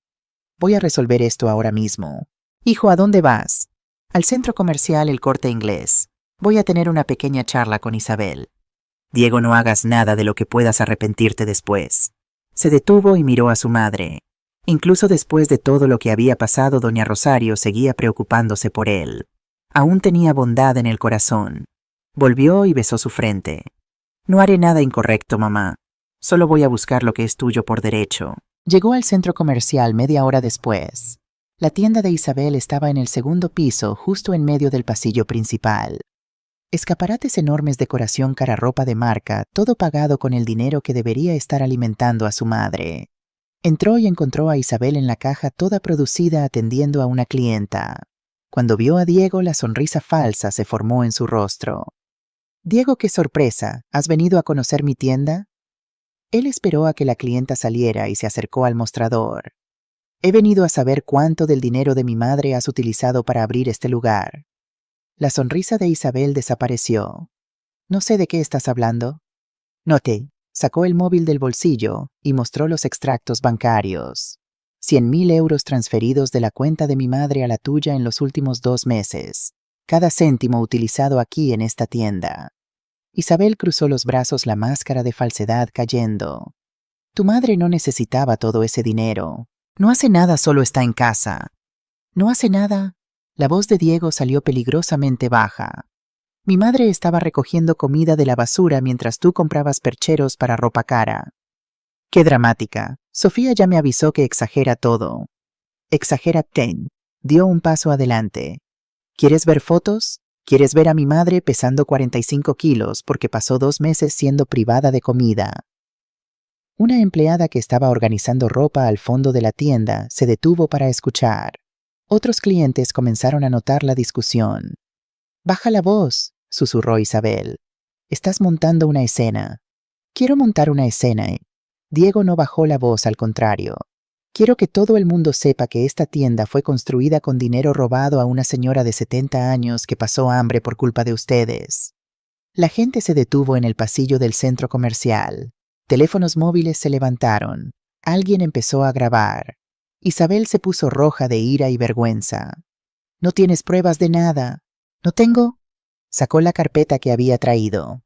Voy a resolver esto ahora mismo. Hijo, ¿a dónde vas? Al centro comercial El Corte Inglés. Voy a tener una pequeña charla con Isabel. Diego, no hagas nada de lo que puedas arrepentirte después. Se detuvo y miró a su madre. Incluso después de todo lo que había pasado, doña Rosario seguía preocupándose por él. Aún tenía bondad en el corazón. Volvió y besó su frente. No haré nada incorrecto, mamá. Solo voy a buscar lo que es tuyo por derecho. Llegó al centro comercial media hora después. La tienda de Isabel estaba en el segundo piso, justo en medio del pasillo principal. Escaparates enormes, decoración, cara, ropa de marca, todo pagado con el dinero que debería estar alimentando a su madre. Entró y encontró a Isabel en la caja, toda producida, atendiendo a una clienta. Cuando vio a Diego, la sonrisa falsa se formó en su rostro. Diego, qué sorpresa, ¿has venido a conocer mi tienda? Él esperó a que la clienta saliera y se acercó al mostrador. He venido a saber cuánto del dinero de mi madre has utilizado para abrir este lugar. La sonrisa de Isabel desapareció. No sé de qué estás hablando. Noté. Sacó el móvil del bolsillo y mostró los extractos bancarios. 100.000 euros transferidos de la cuenta de mi madre a la tuya en los últimos 2 meses. Cada céntimo utilizado aquí en esta tienda. Isabel cruzó los brazos, la máscara de falsedad cayendo. Tu madre no necesitaba todo ese dinero. No hace nada, solo está en casa. ¿No hace nada? La voz de Diego salió peligrosamente baja. Mi madre estaba recogiendo comida de la basura mientras tú comprabas percheros para ropa cara. Qué dramática. Sofía ya me avisó que exagera todo. Exagera. Dio un paso adelante. ¿Quieres ver fotos? ¿Quieres ver a mi madre pesando 45 kilos porque pasó 2 meses siendo privada de comida? Una empleada que estaba organizando ropa al fondo de la tienda se detuvo para escuchar. Otros clientes comenzaron a notar la discusión. «Baja la voz», susurró Isabel. «Estás montando una escena». «Quiero montar una escena». Diego no bajó la voz, al contrario. «Quiero que todo el mundo sepa que esta tienda fue construida con dinero robado a una señora de 70 años que pasó hambre por culpa de ustedes». La gente se detuvo en el pasillo del centro comercial. Teléfonos móviles se levantaron. Alguien empezó a grabar. Isabel se puso roja de ira y vergüenza. «No tienes pruebas de nada». «¿No tengo?» Sacó la carpeta que había traído.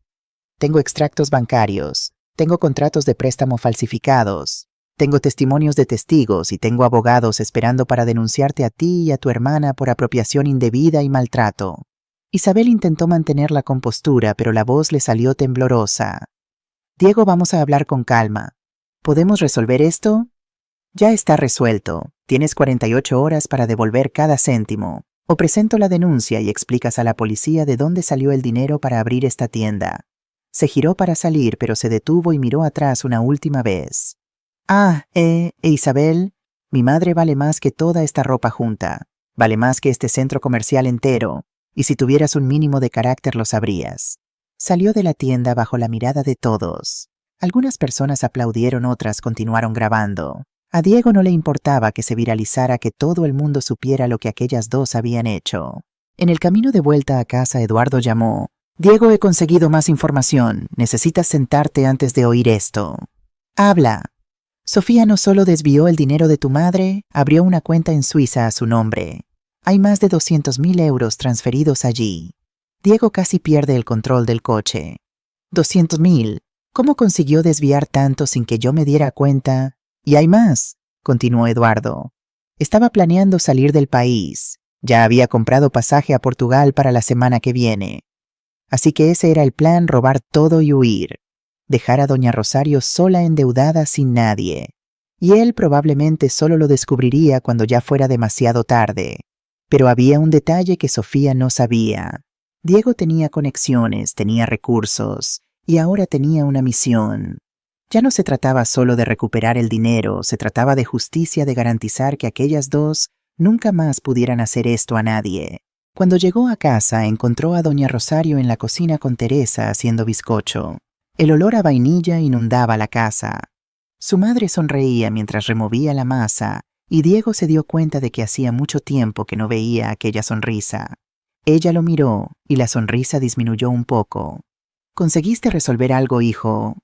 «Tengo extractos bancarios. Tengo contratos de préstamo falsificados. Tengo testimonios de testigos y tengo abogados esperando para denunciarte a ti y a tu hermana por apropiación indebida y maltrato». Isabel intentó mantener la compostura, pero la voz le salió temblorosa. «Diego, vamos a hablar con calma. ¿Podemos resolver esto?» «Ya está resuelto. Tienes 48 horas para devolver cada céntimo. O presento la denuncia y explicas a la policía de dónde salió el dinero para abrir esta tienda». Se giró para salir, pero se detuvo y miró atrás una última vez. Isabel, mi madre vale más que toda esta ropa junta. Vale más que este centro comercial entero. Y si tuvieras un mínimo de carácter lo sabrías». Salió de la tienda bajo la mirada de todos. Algunas personas aplaudieron, otras continuaron grabando. A Diego no le importaba que se viralizara, que todo el mundo supiera lo que aquellas dos habían hecho. En el camino de vuelta a casa, Eduardo llamó. «Diego, he conseguido más información. Necesitas sentarte antes de oír esto». «Habla». «Sofía no solo desvió el dinero de tu madre, abrió una cuenta en Suiza a su nombre. Hay más de 200.000 euros transferidos allí». Diego casi pierde el control del coche. «¿200.000? ¿Cómo consiguió desviar tanto sin que yo me diera cuenta? Y hay más», continuó Eduardo. «Estaba planeando salir del país. Ya había comprado pasaje a Portugal para la semana que viene. Así que ese era el plan, robar todo y huir. Dejar a doña Rosario sola, endeudada, sin nadie. y él probablemente solo lo descubriría cuando ya fuera demasiado tarde. Pero había un detalle que Sofía no sabía. Diego tenía conexiones, tenía recursos, y ahora tenía una misión. Ya no se trataba solo de recuperar el dinero, se trataba de justicia, de garantizar que aquellas dos nunca más pudieran hacer esto a nadie. Cuando llegó a casa, encontró a doña Rosario en la cocina con Teresa haciendo bizcocho. El olor a vainilla inundaba la casa. Su madre sonreía mientras removía la masa, y Diego se dio cuenta de que hacía mucho tiempo que no veía aquella sonrisa. Ella lo miró, y la sonrisa disminuyó un poco. ¿Conseguiste resolver algo, hijo?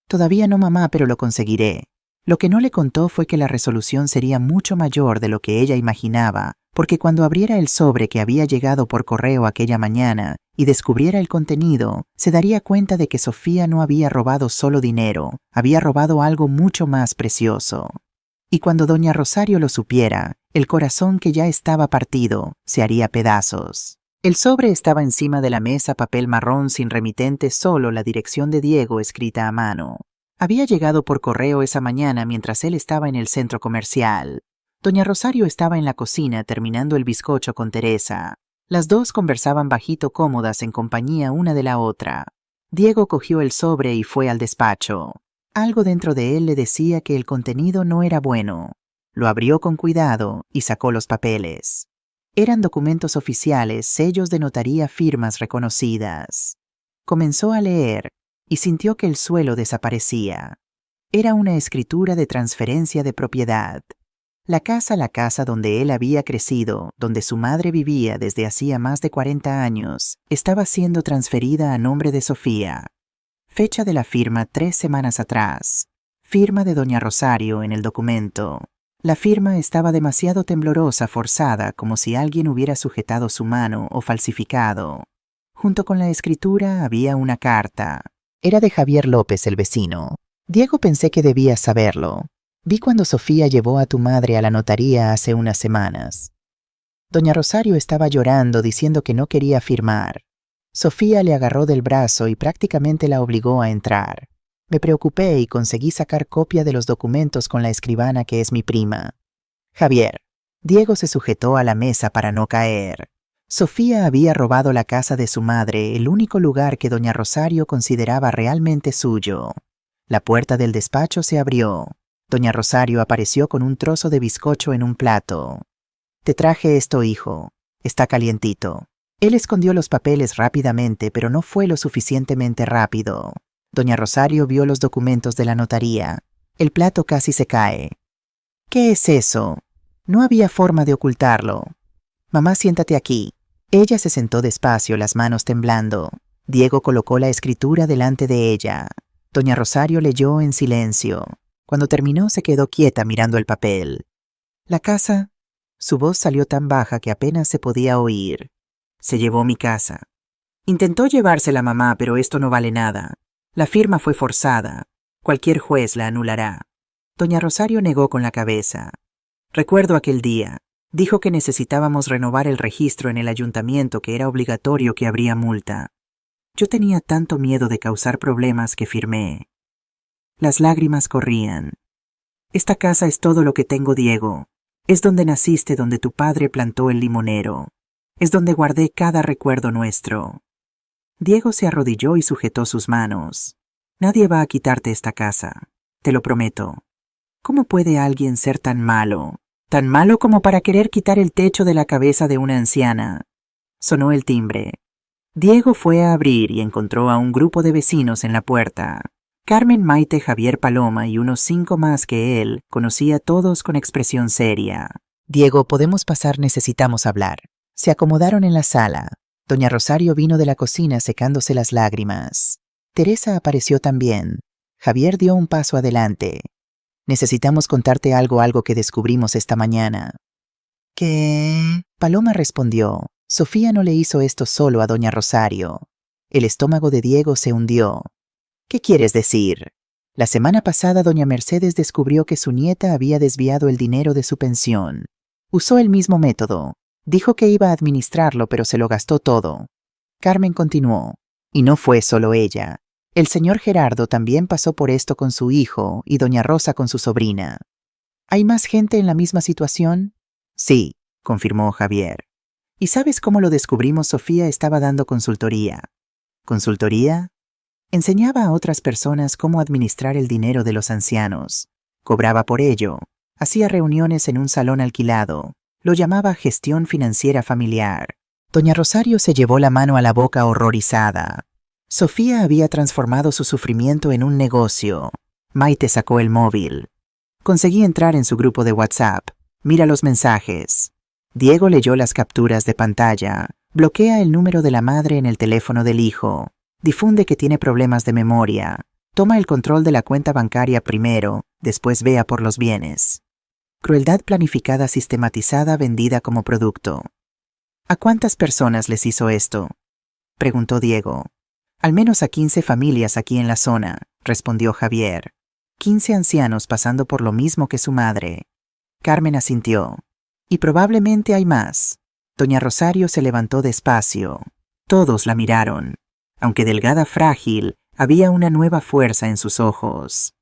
Todavía no, mamá, pero lo conseguiré. Lo que no le contó fue que la resolución sería mucho mayor de lo que ella imaginaba, porque cuando abriera el sobre que había llegado por correo aquella mañana y descubriera el contenido, se daría cuenta de que Sofía no había robado solo dinero, había robado algo mucho más precioso. Y cuando doña Rosario lo supiera, el corazón que ya estaba partido se haría pedazos. El sobre estaba encima de la mesa, papel marrón sin remitente, solo la dirección de Diego escrita a mano. Había llegado por correo esa mañana mientras él estaba en el centro comercial. Doña Rosario estaba en la cocina terminando el bizcocho con Teresa. Las dos conversaban bajito, cómodas en compañía una de la otra. Diego cogió el sobre y fue al despacho. Algo dentro de él le decía que el contenido no era bueno. Lo abrió con cuidado y sacó los papeles. Eran documentos oficiales, sellos de notaría, firmas reconocidas. Comenzó a leer y sintió que el suelo desaparecía. Era una escritura de transferencia de propiedad. La casa donde él había crecido, donde su madre vivía desde hacía más de 40 años, estaba siendo transferida a nombre de Sofía. Fecha de la firma 3 semanas atrás. Firma de doña Rosario en el documento. La firma estaba demasiado temblorosa, forzada, como si alguien hubiera sujetado su mano o falsificado. Junto con la escritura había una carta. Era de Javier López, el vecino. Diego, pensé que debías saberlo. Vi cuando Sofía llevó a tu madre a la notaría hace unas semanas. Doña Rosario estaba llorando, diciendo que no quería firmar. Sofía le agarró del brazo y prácticamente la obligó a entrar. Me preocupé y conseguí sacar copia de los documentos con la escribana, que es mi prima. Javier. Diego se sujetó a la mesa para no caer. Sofía había robado la casa de su madre, el único lugar que doña Rosario consideraba realmente suyo. La puerta del despacho se abrió. Doña Rosario apareció con un trozo de bizcocho en un plato. Te traje esto, hijo. Está calientito. Él escondió los papeles rápidamente, pero no fue lo suficientemente rápido. Doña Rosario vio los documentos de la notaría. El plato casi se cae. ¿Qué es eso? No había forma de ocultarlo. Mamá, siéntate aquí. Ella se sentó despacio, las manos temblando. Diego colocó la escritura delante de ella. Doña Rosario leyó en silencio. Cuando terminó, se quedó quieta mirando el papel. La casa. Su voz salió tan baja que apenas se podía oír. Se llevó mi casa. Intentó llevársela, mamá, pero esto no vale nada. La firma fue forzada. Cualquier juez la anulará. Doña Rosario negó con la cabeza. Recuerdo aquel día. Dijo que necesitábamos renovar el registro en el ayuntamiento, que era obligatorio, que habría multa. Yo tenía tanto miedo de causar problemas que firmé. Las lágrimas corrían. Esta casa es todo lo que tengo, Diego. Es donde naciste, donde tu padre plantó el limonero. Es donde guardé cada recuerdo nuestro. Diego se arrodilló y sujetó sus manos. Nadie va a quitarte esta casa. Te lo prometo. ¿Cómo puede alguien ser tan malo? Tan malo como para querer quitar el techo de la cabeza de una anciana. Sonó el timbre. Diego fue a abrir y encontró a un grupo de vecinos en la puerta. Carmen, Maite, Javier, Paloma y unos 5 más que él conocía, todos con expresión seria. Diego, ¿podemos pasar? Necesitamos hablar. Se acomodaron en la sala. Doña Rosario vino de la cocina secándose las lágrimas. Teresa apareció también. Javier dio un paso adelante. Necesitamos contarte algo que descubrimos esta mañana. ¿Qué? Paloma respondió. Sofía no le hizo esto solo a doña Rosario. El estómago de Diego se hundió. ¿Qué quieres decir? La semana pasada doña Mercedes descubrió que su nieta había desviado el dinero de su pensión. Usó el mismo método. Dijo que iba a administrarlo, pero se lo gastó todo. Carmen continuó. Y no fue solo ella. El señor Gerardo también pasó por esto con su hijo y doña Rosa con su sobrina. ¿Hay más gente en la misma situación? Sí, confirmó Javier. ¿Y sabes cómo lo descubrimos? Sofía estaba dando consultoría. ¿Consultoría? Enseñaba a otras personas cómo administrar el dinero de los ancianos. Cobraba por ello. Hacía reuniones en un salón alquilado. Lo llamaba gestión financiera familiar. Doña Rosario se llevó la mano a la boca horrorizada. Sofía había transformado su sufrimiento en un negocio. Maite sacó el móvil. Conseguí entrar en su grupo de WhatsApp. Mira los mensajes. Diego leyó las capturas de pantalla. Bloquea el número de la madre en el teléfono del hijo. Difunde que tiene problemas de memoria. Toma el control de la cuenta bancaria primero, después vea por los bienes. Crueldad planificada, sistematizada, vendida como producto. ¿A cuántas personas les hizo esto?, preguntó Diego. Al menos a 15 familias aquí en la zona, respondió Javier. 15 ancianos pasando por lo mismo que su madre. Carmen asintió. Y probablemente hay más. Doña Rosario se levantó despacio. Todos la miraron. Aunque delgada, frágil, había una nueva fuerza en sus ojos.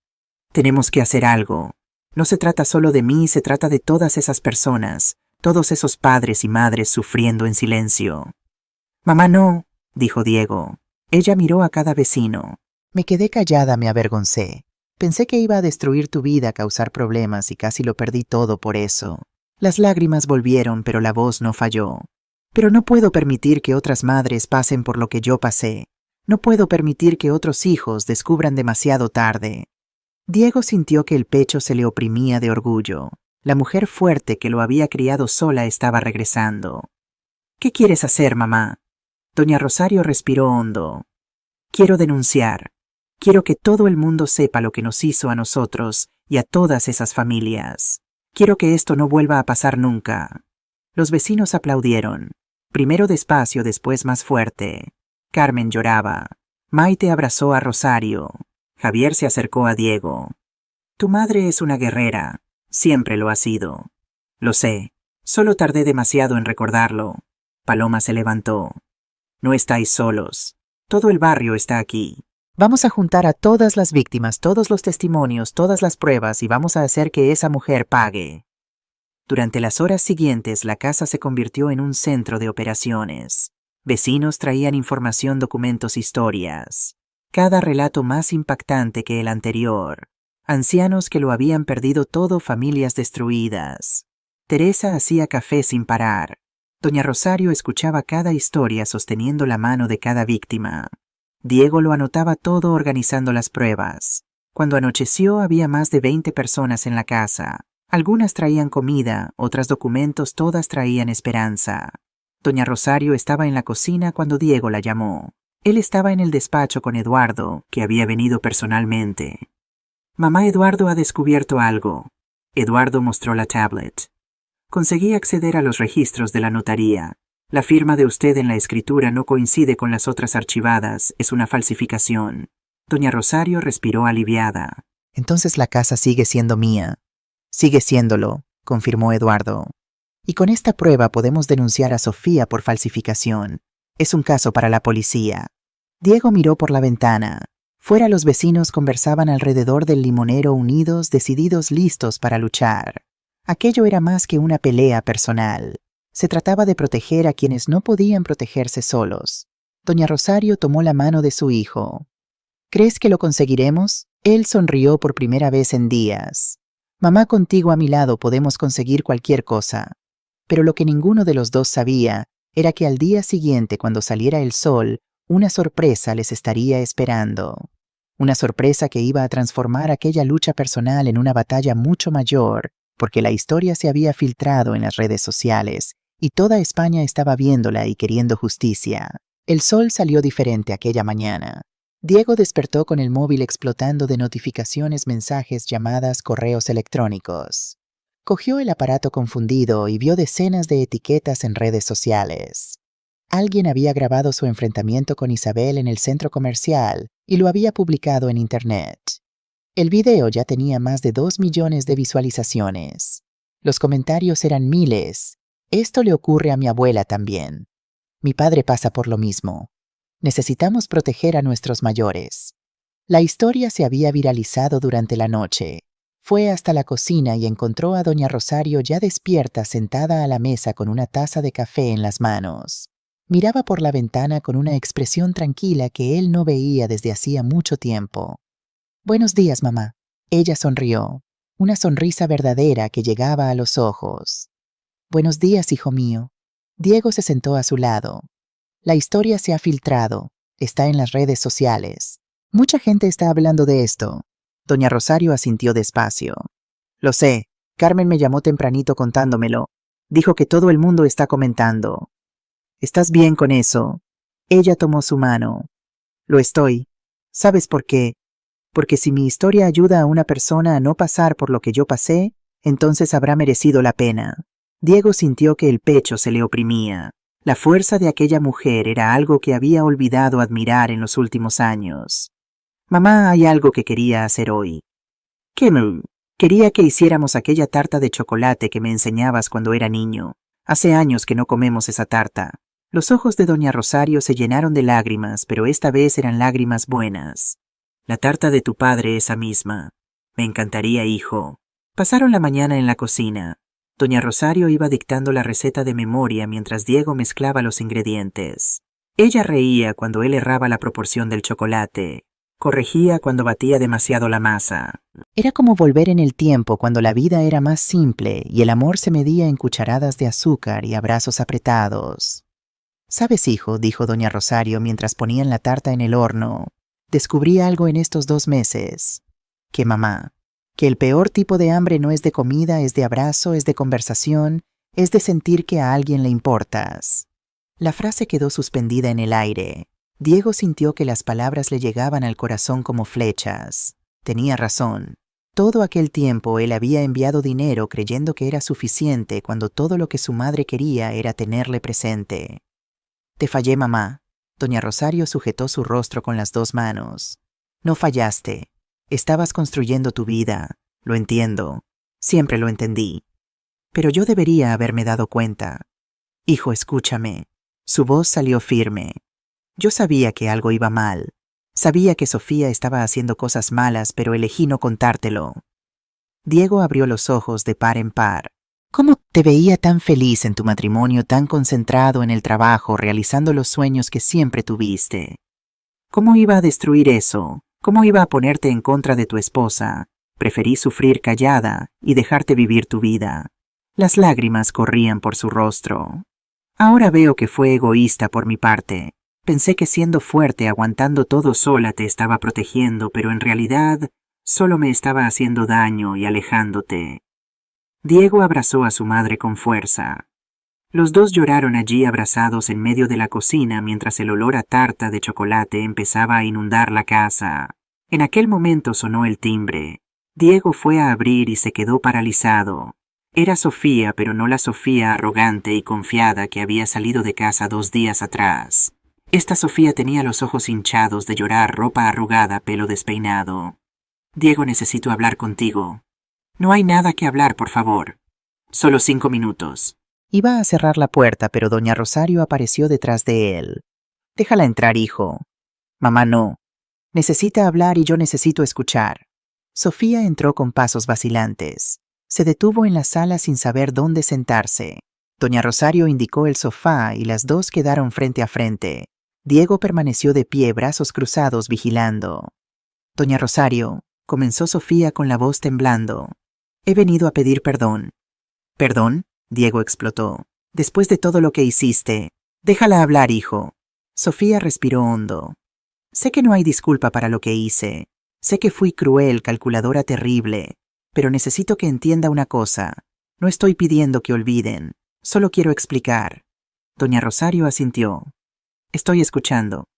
Tenemos que hacer algo. No se trata solo de mí, se trata de todas esas personas, todos esos padres y madres sufriendo en silencio. Mamá, no, dijo Diego. Ella miró a cada vecino. Me quedé callada, me avergoncé. Pensé que iba a destruir tu vida, a causar problemas y casi lo perdí todo por eso. Las lágrimas volvieron, pero la voz no falló. Pero no puedo permitir que otras madres pasen por lo que yo pasé. No puedo permitir que otros hijos descubran demasiado tarde. Diego sintió que el pecho se le oprimía de orgullo. La mujer fuerte que lo había criado sola estaba regresando. ¿Qué quieres hacer, mamá? Doña Rosario respiró hondo. Quiero denunciar. Quiero que todo el mundo sepa lo que nos hizo a nosotros y a todas esas familias. Quiero que esto no vuelva a pasar nunca. Los vecinos aplaudieron. Primero despacio, después más fuerte. Carmen lloraba. Maite abrazó a Rosario. Javier se acercó a Diego. Tu madre es una guerrera. Siempre lo ha sido. Lo sé. Solo tardé demasiado en recordarlo. Paloma se levantó. No estáis solos. Todo el barrio está aquí. Vamos a juntar a todas las víctimas, todos los testimonios, todas las pruebas y vamos a hacer que esa mujer pague. Durante las horas siguientes, la casa se convirtió en un centro de operaciones. Vecinos traían información, documentos, historias. Cada relato más impactante que el anterior. Ancianos que lo habían perdido todo, familias destruidas. Teresa hacía café sin parar. Doña Rosario escuchaba cada historia sosteniendo la mano de cada víctima. Diego lo anotaba todo organizando las pruebas. Cuando anocheció había más de 20 personas en la casa. Algunas traían comida, otras documentos, todas traían esperanza. Doña Rosario estaba en la cocina cuando Diego la llamó. Él estaba en el despacho con Eduardo, que había venido personalmente. Mamá, Eduardo ha descubierto algo. Eduardo mostró la tablet. Conseguí acceder a los registros de la notaría. La firma de usted en la escritura no coincide con las otras archivadas, es una falsificación. Doña Rosario respiró aliviada. Entonces la casa sigue siendo mía. Sigue siéndolo, confirmó Eduardo. Y con esta prueba podemos denunciar a Sofía por falsificación. Es un caso para la policía. Diego miró por la ventana. Fuera los vecinos conversaban alrededor del limonero unidos, decididos, listos para luchar. Aquello era más que una pelea personal. Se trataba de proteger a quienes no podían protegerse solos. Doña Rosario tomó la mano de su hijo. ¿Crees que lo conseguiremos? Él sonrió por primera vez en días. Mamá, contigo a mi lado podemos conseguir cualquier cosa. Pero lo que ninguno de los dos sabía era que al día siguiente, cuando saliera el sol, una sorpresa les estaría esperando. Una sorpresa que iba a transformar aquella lucha personal en una batalla mucho mayor, porque la historia se había filtrado en las redes sociales y toda España estaba viéndola y queriendo justicia. El sol salió diferente aquella mañana. Diego despertó con el móvil explotando de notificaciones, mensajes, llamadas, correos electrónicos. Cogió el aparato confundido y vio decenas de etiquetas en redes sociales. Alguien había grabado su enfrentamiento con Isabel en el centro comercial y lo había publicado en Internet. El video ya tenía más de 2 millones de visualizaciones. Los comentarios eran miles. Esto le ocurre a mi abuela también. Mi padre pasa por lo mismo. Necesitamos proteger a nuestros mayores. La historia se había viralizado durante la noche. Fue hasta la cocina y encontró a doña Rosario ya despierta sentada a la mesa con una taza de café en las manos. Miraba por la ventana con una expresión tranquila que él no veía desde hacía mucho tiempo. «Buenos días, mamá». Ella sonrió, una sonrisa verdadera que llegaba a los ojos. «Buenos días, hijo mío». Diego se sentó a su lado. La historia se ha filtrado, está en las redes sociales. Mucha gente está hablando de esto. Doña Rosario asintió despacio. «Lo sé, Carmen me llamó tempranito contándomelo. Dijo que todo el mundo está comentando». «¿Estás bien con eso?» Ella tomó su mano. «Lo estoy. ¿Sabes por qué? Porque si mi historia ayuda a una persona a no pasar por lo que yo pasé, entonces habrá merecido la pena». Diego sintió que el pecho se le oprimía. La fuerza de aquella mujer era algo que había olvidado admirar en los últimos años. «Mamá, hay algo que quería hacer hoy». «¿Qué, Mu?» «Quería que hiciéramos aquella tarta de chocolate que me enseñabas cuando era niño. Hace años que no comemos esa tarta». Los ojos de doña Rosario se llenaron de lágrimas, pero esta vez eran lágrimas buenas. «La tarta de tu padre, esa misma. Me encantaría, hijo». Pasaron la mañana en la cocina. Doña Rosario iba dictando la receta de memoria mientras Diego mezclaba los ingredientes. Ella reía cuando él erraba la proporción del chocolate. Corregía cuando batía demasiado la masa. Era como volver en el tiempo cuando la vida era más simple y el amor se medía en cucharadas de azúcar y abrazos apretados. «¿Sabes, hijo?», dijo doña Rosario mientras ponían la tarta en el horno. «Descubrí algo en estos 2 meses». «¿Qué, mamá?» «Que el peor tipo de hambre no es de comida, es de abrazo, es de conversación, es de sentir que a alguien le importas». La frase quedó suspendida en el aire. Diego sintió que las palabras le llegaban al corazón como flechas. Tenía razón. Todo aquel tiempo él había enviado dinero creyendo que era suficiente cuando todo lo que su madre quería era tenerle presente. «Te fallé, mamá». Doña Rosario sujetó su rostro con las 2 manos. «No fallaste. Estabas construyendo tu vida. Lo entiendo. Siempre lo entendí. Pero yo debería haberme dado cuenta. Hijo, escúchame». Su voz salió firme. «Yo sabía que algo iba mal. Sabía que Sofía estaba haciendo cosas malas, pero elegí no contártelo». Diego abrió los ojos de par en par. «¿Cómo te veía tan feliz en tu matrimonio, tan concentrado en el trabajo, realizando los sueños que siempre tuviste? ¿Cómo iba a destruir eso? ¿Cómo iba a ponerte en contra de tu esposa? Preferí sufrir callada y dejarte vivir tu vida». Las lágrimas corrían por su rostro. «Ahora veo que fue egoísta por mi parte. Pensé que siendo fuerte, aguantando todo sola, te estaba protegiendo, pero en realidad solo me estaba haciendo daño y alejándote». Diego abrazó a su madre con fuerza. Los dos lloraron allí abrazados en medio de la cocina mientras el olor a tarta de chocolate empezaba a inundar la casa. En aquel momento sonó el timbre. Diego fue a abrir y se quedó paralizado. Era Sofía, pero no la Sofía arrogante y confiada que había salido de casa 2 días atrás. Esta Sofía tenía los ojos hinchados de llorar, ropa arrugada, pelo despeinado. «Diego, necesito hablar contigo». «No hay nada que hablar, por favor. Solo 5 minutos». Iba a cerrar la puerta, pero doña Rosario apareció detrás de él. «Déjala entrar, hijo». «Mamá, no. Necesita hablar y yo necesito escuchar». Sofía entró con pasos vacilantes. Se detuvo en la sala sin saber dónde sentarse. Doña Rosario indicó el sofá y las dos quedaron frente a frente. Diego permaneció de pie, brazos cruzados, vigilando. «Doña Rosario», comenzó Sofía con la voz temblando. «He venido a pedir perdón». «¿Perdón?», Diego explotó. «Después de todo lo que hiciste. Déjala hablar, hijo». Sofía respiró hondo. «Sé que no hay disculpa para lo que hice. Sé que fui cruel, calculadora, terrible. Pero necesito que entienda una cosa. No estoy pidiendo que olviden. Solo quiero explicar». Doña Rosario asintió. «Estoy escuchando.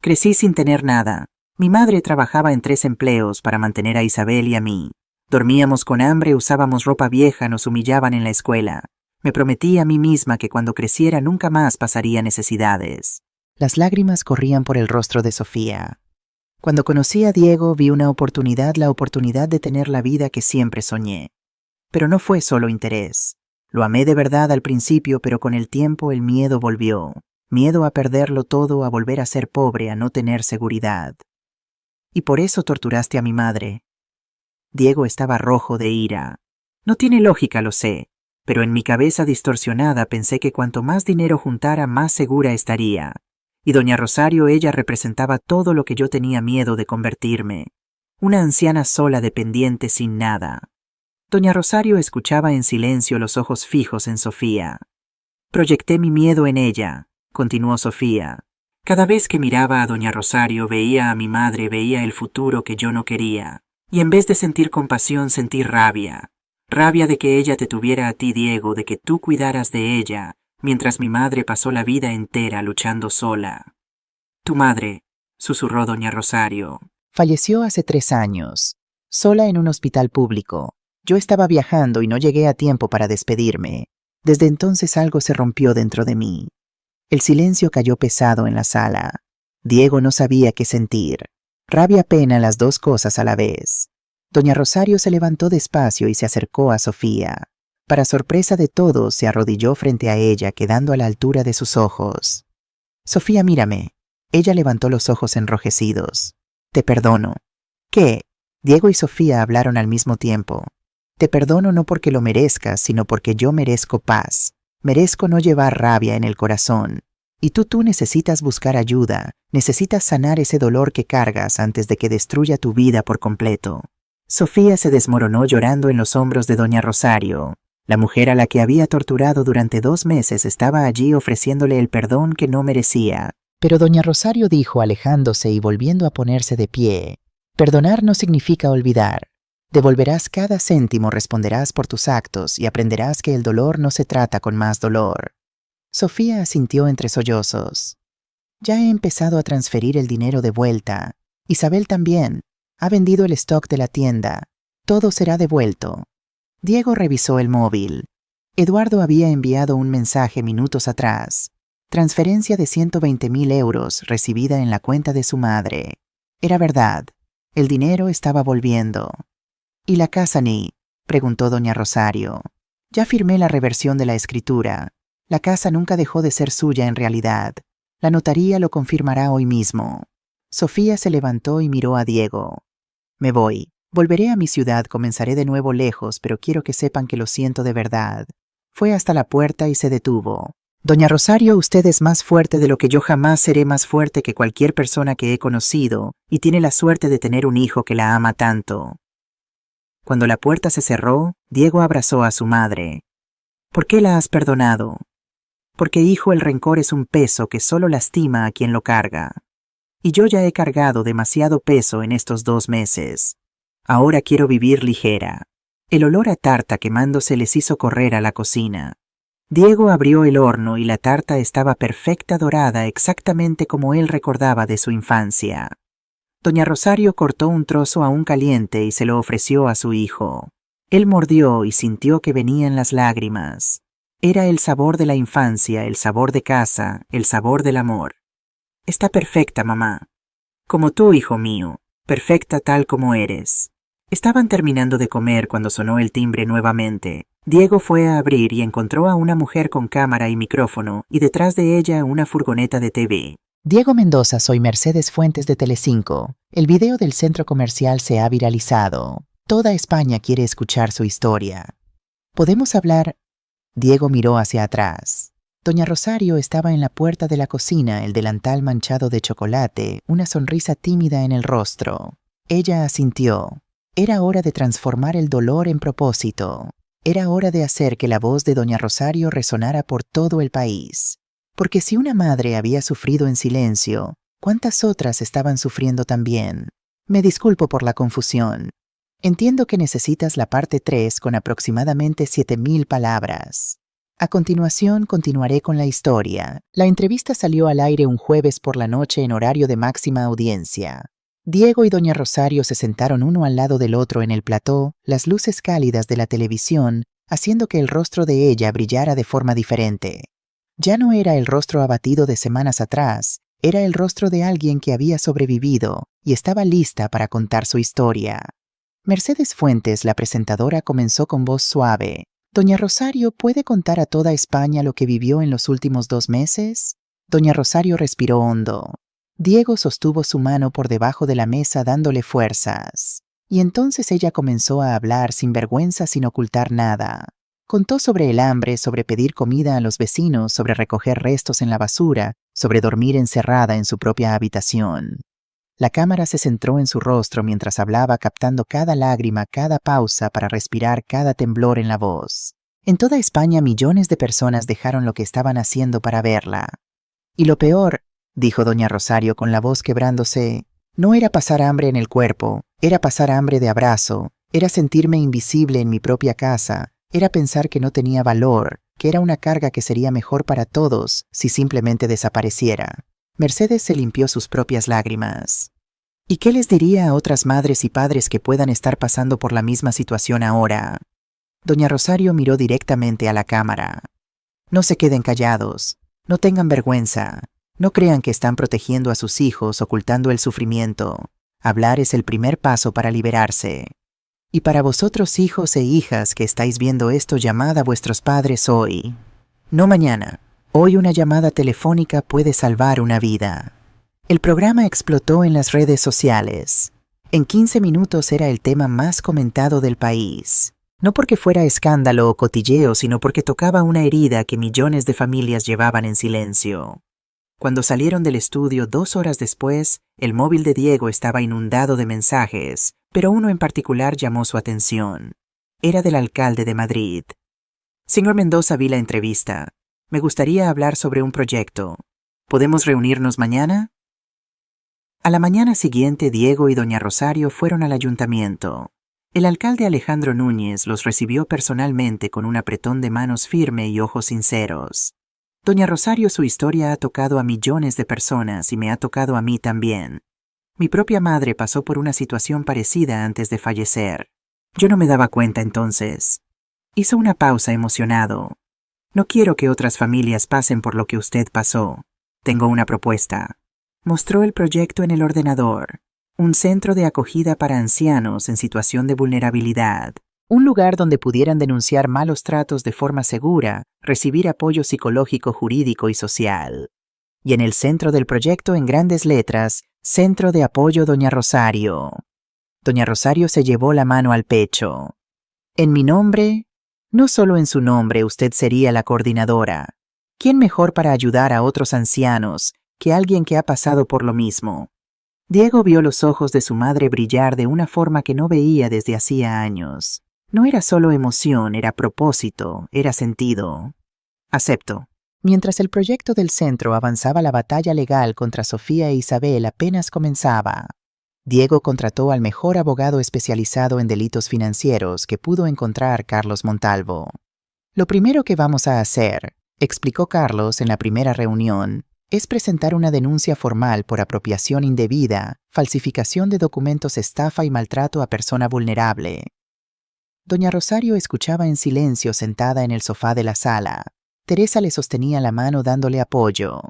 Crecí sin tener nada. Mi madre trabajaba en 3 empleos para mantener a Isabel y a mí. Dormíamos con hambre, usábamos ropa vieja, nos humillaban en la escuela. Me prometí a mí misma que cuando creciera nunca más pasaría necesidades». Las lágrimas corrían por el rostro de Sofía. «Cuando conocí a Diego vi una oportunidad, la oportunidad de tener la vida que siempre soñé. Pero no fue solo interés. Lo amé de verdad al principio, pero con el tiempo el miedo volvió. Miedo a perderlo todo, a volver a ser pobre, a no tener seguridad». y por eso torturaste a mi madre. Diego estaba rojo de ira. No tiene lógica, lo sé, pero en mi cabeza distorsionada pensé que cuanto más dinero juntara, más segura estaría. Y doña Rosario, ella representaba todo lo que yo tenía miedo de convertirme. Una anciana sola, dependiente, sin nada. Doña Rosario escuchaba en silencio, los ojos fijos en Sofía. Proyecté mi miedo en ella, continuó Sofía. Cada vez que miraba a doña Rosario veía a mi madre, veía el futuro que yo no quería. Y en vez de sentir compasión sentí rabia. Rabia de que ella te tuviera a ti, Diego, de que tú cuidaras de ella, mientras mi madre pasó la vida entera luchando sola. Tu madre, susurró doña Rosario. Falleció hace 3 años, sola en un hospital público. Yo estaba viajando y no llegué a tiempo para despedirme. Desde entonces algo se rompió dentro de mí. El silencio cayó pesado en la sala. Diego no sabía qué sentir. Rabia, pena, las dos cosas a la vez. Doña Rosario se levantó despacio y se acercó a Sofía. Para sorpresa de todos, se arrodilló frente a ella, quedando a la altura de sus ojos. Sofía, mírame. Ella levantó los ojos enrojecidos. Te perdono. ¿Qué? Diego y Sofía hablaron al mismo tiempo. Te perdono no porque lo merezcas, sino porque yo merezco paz. Merezco no llevar rabia en el corazón. Y tú necesitas buscar ayuda, necesitas sanar ese dolor que cargas antes de que destruya tu vida por completo. Sofía se desmoronó llorando en los hombros de doña Rosario. La mujer a la que había torturado durante 2 meses estaba allí ofreciéndole el perdón que no merecía. Pero doña Rosario dijo, alejándose y volviendo a ponerse de pie: perdonar no significa olvidar. Devolverás cada céntimo, responderás por tus actos y aprenderás que el dolor no se trata con más dolor. Sofía asintió entre sollozos. Ya he empezado a transferir el dinero de vuelta. Isabel también. Ha vendido el stock de la tienda. Todo será devuelto. Diego revisó el móvil. Eduardo había enviado un mensaje minutos atrás. Transferencia de 120.000 euros recibida en la cuenta de su madre. Era verdad. El dinero estaba volviendo. ¿Y la casa, Ni? Preguntó doña Rosario. Ya firmé la reversión de la escritura. La casa nunca dejó de ser suya en realidad. La notaría lo confirmará hoy mismo. Sofía se levantó y miró a Diego. Me voy. Volveré a mi ciudad, comenzaré de nuevo lejos, pero quiero que sepan que lo siento de verdad. Fue hasta la puerta y se detuvo. Doña Rosario, usted es más fuerte de lo que yo jamás seré, más fuerte que cualquier persona que he conocido, y tiene la suerte de tener un hijo que la ama tanto. Cuando la puerta se cerró, Diego abrazó a su madre. ¿Por qué la has perdonado? Porque, hijo, el rencor es un peso que solo lastima a quien lo carga. Y yo ya he cargado demasiado peso en estos 2 meses. Ahora quiero vivir ligera. El olor a tarta quemándose les hizo correr a la cocina. Diego abrió el horno y la tarta estaba perfecta, dorada, exactamente como él recordaba de su infancia. Doña Rosario cortó un trozo aún caliente y se lo ofreció a su hijo. Él mordió y sintió que venían las lágrimas. Era el sabor de la infancia, el sabor de casa, el sabor del amor. Está perfecta, mamá. Como tú, hijo mío, perfecta tal como eres. Estaban terminando de comer cuando sonó el timbre nuevamente. Diego fue a abrir y encontró a una mujer con cámara y micrófono y detrás de ella una furgoneta de TV. Diego Mendoza, soy Mercedes Fuentes de Telecinco. El video del centro comercial se ha viralizado. Toda España quiere escuchar su historia. ¿Podemos hablar? Diego miró hacia atrás. Doña Rosario estaba en la puerta de la cocina, el delantal manchado de chocolate, una sonrisa tímida en el rostro. Ella asintió. Era hora de transformar el dolor en propósito. Era hora de hacer que la voz de doña Rosario resonara por todo el país. Porque si una madre había sufrido en silencio, ¿cuántas otras estaban sufriendo también? Me disculpo por la confusión. Entiendo que necesitas la parte 3 con aproximadamente 7.000 palabras. A continuación, continuaré con la historia. La entrevista salió al aire un jueves por la noche en horario de máxima audiencia. Diego y doña Rosario se sentaron uno al lado del otro en el plató, las luces cálidas de la televisión, haciendo que el rostro de ella brillara de forma diferente. Ya no era el rostro abatido de semanas atrás, era el rostro de alguien que había sobrevivido y estaba lista para contar su historia. Mercedes Fuentes, la presentadora, comenzó con voz suave. ¿Doña Rosario puede contar a toda España lo que vivió en los últimos 2 meses? Doña Rosario respiró hondo. Diego sostuvo su mano por debajo de la mesa dándole fuerzas. Y entonces ella comenzó a hablar sin vergüenza, sin ocultar nada. Contó sobre el hambre, sobre pedir comida a los vecinos, sobre recoger restos en la basura, sobre dormir encerrada en su propia habitación. La cámara se centró en su rostro mientras hablaba, captando cada lágrima, cada pausa para respirar, cada temblor en la voz. En toda España millones de personas dejaron lo que estaban haciendo para verla. Y lo peor, dijo doña Rosario con la voz quebrándose, no era pasar hambre en el cuerpo, era pasar hambre de abrazo, era sentirme invisible en mi propia casa, era pensar que no tenía valor, que era una carga que sería mejor para todos si simplemente desapareciera. Mercedes se limpió sus propias lágrimas. ¿Y qué les diría a otras madres y padres que puedan estar pasando por la misma situación ahora? Doña Rosario miró directamente a la cámara. No se queden callados, no tengan vergüenza, no crean que están protegiendo a sus hijos, ocultando el sufrimiento. Hablar es el primer paso para liberarse. Y para vosotros, hijos e hijas que estáis viendo esto, llamad a vuestros padres hoy. No mañana. Hoy una llamada telefónica puede salvar una vida. El programa explotó en las redes sociales. En 15 minutos era el tema más comentado del país. No porque fuera escándalo o cotilleo, sino porque tocaba una herida que millones de familias llevaban en silencio. Cuando salieron del estudio 2 horas después, el móvil de Diego estaba inundado de mensajes, pero uno en particular llamó su atención. Era del alcalde de Madrid. Señor Mendoza, vi la entrevista. Me gustaría hablar sobre un proyecto. ¿Podemos reunirnos mañana? A la mañana siguiente, Diego y doña Rosario fueron al ayuntamiento. El alcalde Alejandro Núñez los recibió personalmente con un apretón de manos firme y ojos sinceros. Doña Rosario, su historia ha tocado a millones de personas y me ha tocado a mí también. Mi propia madre pasó por una situación parecida antes de fallecer. Yo no me daba cuenta entonces. Hizo una pausa emocionado. No quiero que otras familias pasen por lo que usted pasó. Tengo una propuesta. Mostró el proyecto en el ordenador. Un centro de acogida para ancianos en situación de vulnerabilidad. Un lugar donde pudieran denunciar malos tratos de forma segura, recibir apoyo psicológico, jurídico y social. Y en el centro del proyecto, en grandes letras, Centro de Apoyo Doña Rosario. Doña Rosario se llevó la mano al pecho. En mi nombre, no solo en su nombre, usted sería la coordinadora. ¿Quién mejor para ayudar a otros ancianos que alguien que ha pasado por lo mismo? Diego vio los ojos de su madre brillar de una forma que no veía desde hacía años. No era solo emoción, era propósito, era sentido. Acepto. Mientras el proyecto del centro avanzaba, la batalla legal contra Sofía e Isabel apenas comenzaba. Diego contrató al mejor abogado especializado en delitos financieros que pudo encontrar, Carlos Montalvo. Lo primero que vamos a hacer, explicó Carlos en la primera reunión, es presentar una denuncia formal por apropiación indebida, falsificación de documentos, estafa y maltrato a persona vulnerable. Doña Rosario escuchaba en silencio sentada en el sofá de la sala. Teresa le sostenía la mano dándole apoyo.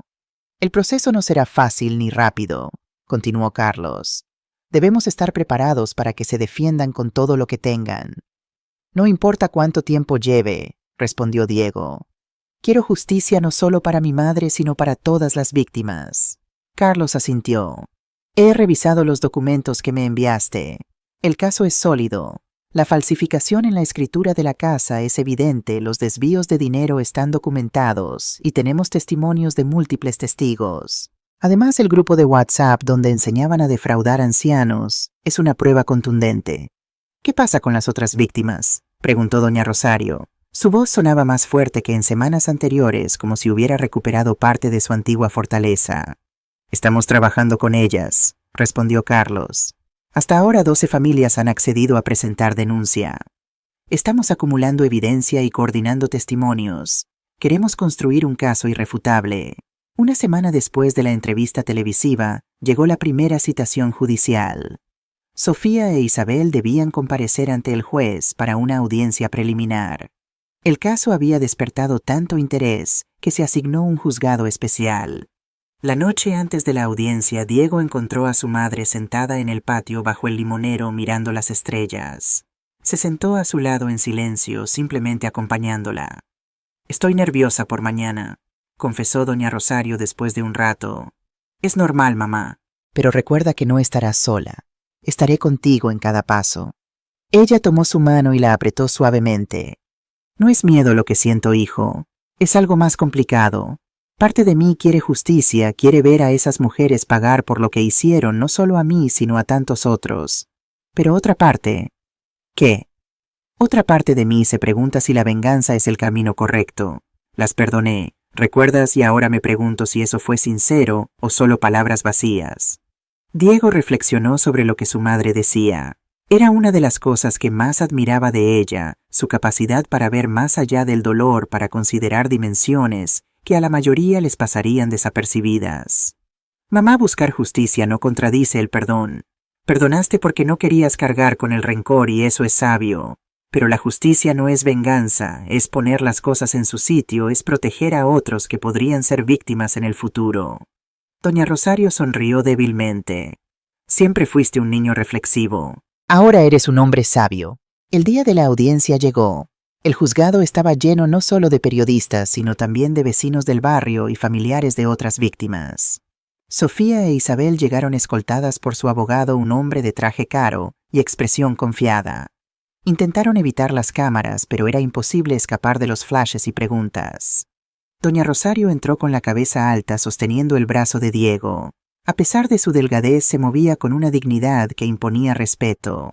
El proceso no será fácil ni rápido, continuó Carlos. Debemos estar preparados para que se defiendan con todo lo que tengan. No importa cuánto tiempo lleve, respondió Diego. Quiero justicia no solo para mi madre, sino para todas las víctimas. Carlos asintió. He revisado los documentos que me enviaste. El caso es sólido. La falsificación en la escritura de la casa es evidente, los desvíos de dinero están documentados y tenemos testimonios de múltiples testigos. Además, el grupo de WhatsApp donde enseñaban a defraudar ancianos es una prueba contundente. ¿Qué pasa con las otras víctimas?, preguntó doña Rosario. Su voz sonaba más fuerte que en semanas anteriores, como si hubiera recuperado parte de su antigua fortaleza. Estamos trabajando con ellas, respondió Carlos. Hasta ahora 12 familias han accedido a presentar denuncia. Estamos acumulando evidencia y coordinando testimonios. Queremos construir un caso irrefutable. Una semana después de la entrevista televisiva, llegó la primera citación judicial. Sofía e Isabel debían comparecer ante el juez para una audiencia preliminar. El caso había despertado tanto interés que se asignó un juzgado especial. La noche antes de la audiencia, Diego encontró a su madre sentada en el patio bajo el limonero mirando las estrellas. Se sentó a su lado en silencio, simplemente acompañándola. Estoy nerviosa por mañana, confesó doña Rosario después de un rato. Es normal, mamá. Pero recuerda que no estarás sola. Estaré contigo en cada paso. Ella tomó su mano y la apretó suavemente. No es miedo lo que siento, hijo. Es algo más complicado. Parte de mí quiere justicia, quiere ver a esas mujeres pagar por lo que hicieron, no solo a mí, sino a tantos otros. Pero otra parte... ¿Qué? Otra parte de mí se pregunta si la venganza es el camino correcto. Las perdoné, ¿recuerdas? Y ahora me pregunto si eso fue sincero o solo palabras vacías. Diego reflexionó sobre lo que su madre decía. Era una de las cosas que más admiraba de ella, su capacidad para ver más allá del dolor, para considerar dimensiones que a la mayoría les pasarían desapercibidas. Mamá, buscar justicia no contradice el perdón. Perdonaste porque no querías cargar con el rencor y eso es sabio. Pero la justicia no es venganza, es poner las cosas en su sitio, es proteger a otros que podrían ser víctimas en el futuro. Doña Rosario sonrió débilmente. Siempre fuiste un niño reflexivo. Ahora eres un hombre sabio. El día de la audiencia llegó. El juzgado estaba lleno no solo de periodistas, sino también de vecinos del barrio y familiares de otras víctimas. Sofía e Isabel llegaron escoltadas por su abogado, un hombre de traje caro y expresión confiada. Intentaron evitar las cámaras, pero era imposible escapar de los flashes y preguntas. Doña Rosario entró con la cabeza alta, sosteniendo el brazo de Diego. A pesar de su delgadez, se movía con una dignidad que imponía respeto.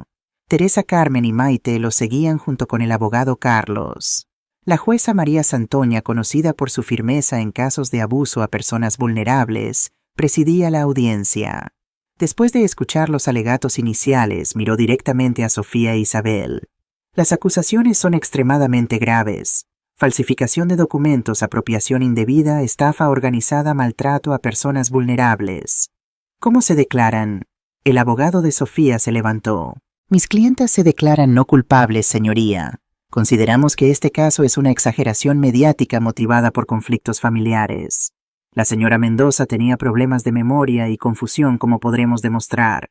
Teresa, Carmen y Maite lo seguían junto con el abogado Carlos. La jueza María Santoña, conocida por su firmeza en casos de abuso a personas vulnerables, presidía la audiencia. Después de escuchar los alegatos iniciales, miró directamente a Sofía e Isabel. Las acusaciones son extremadamente graves. Falsificación de documentos, apropiación indebida, estafa organizada, maltrato a personas vulnerables. ¿Cómo se declaran? El abogado de Sofía se levantó. Mis clientas se declaran no culpables, señoría. Consideramos que este caso es una exageración mediática motivada por conflictos familiares. La señora Mendoza tenía problemas de memoria y confusión, como podremos demostrar.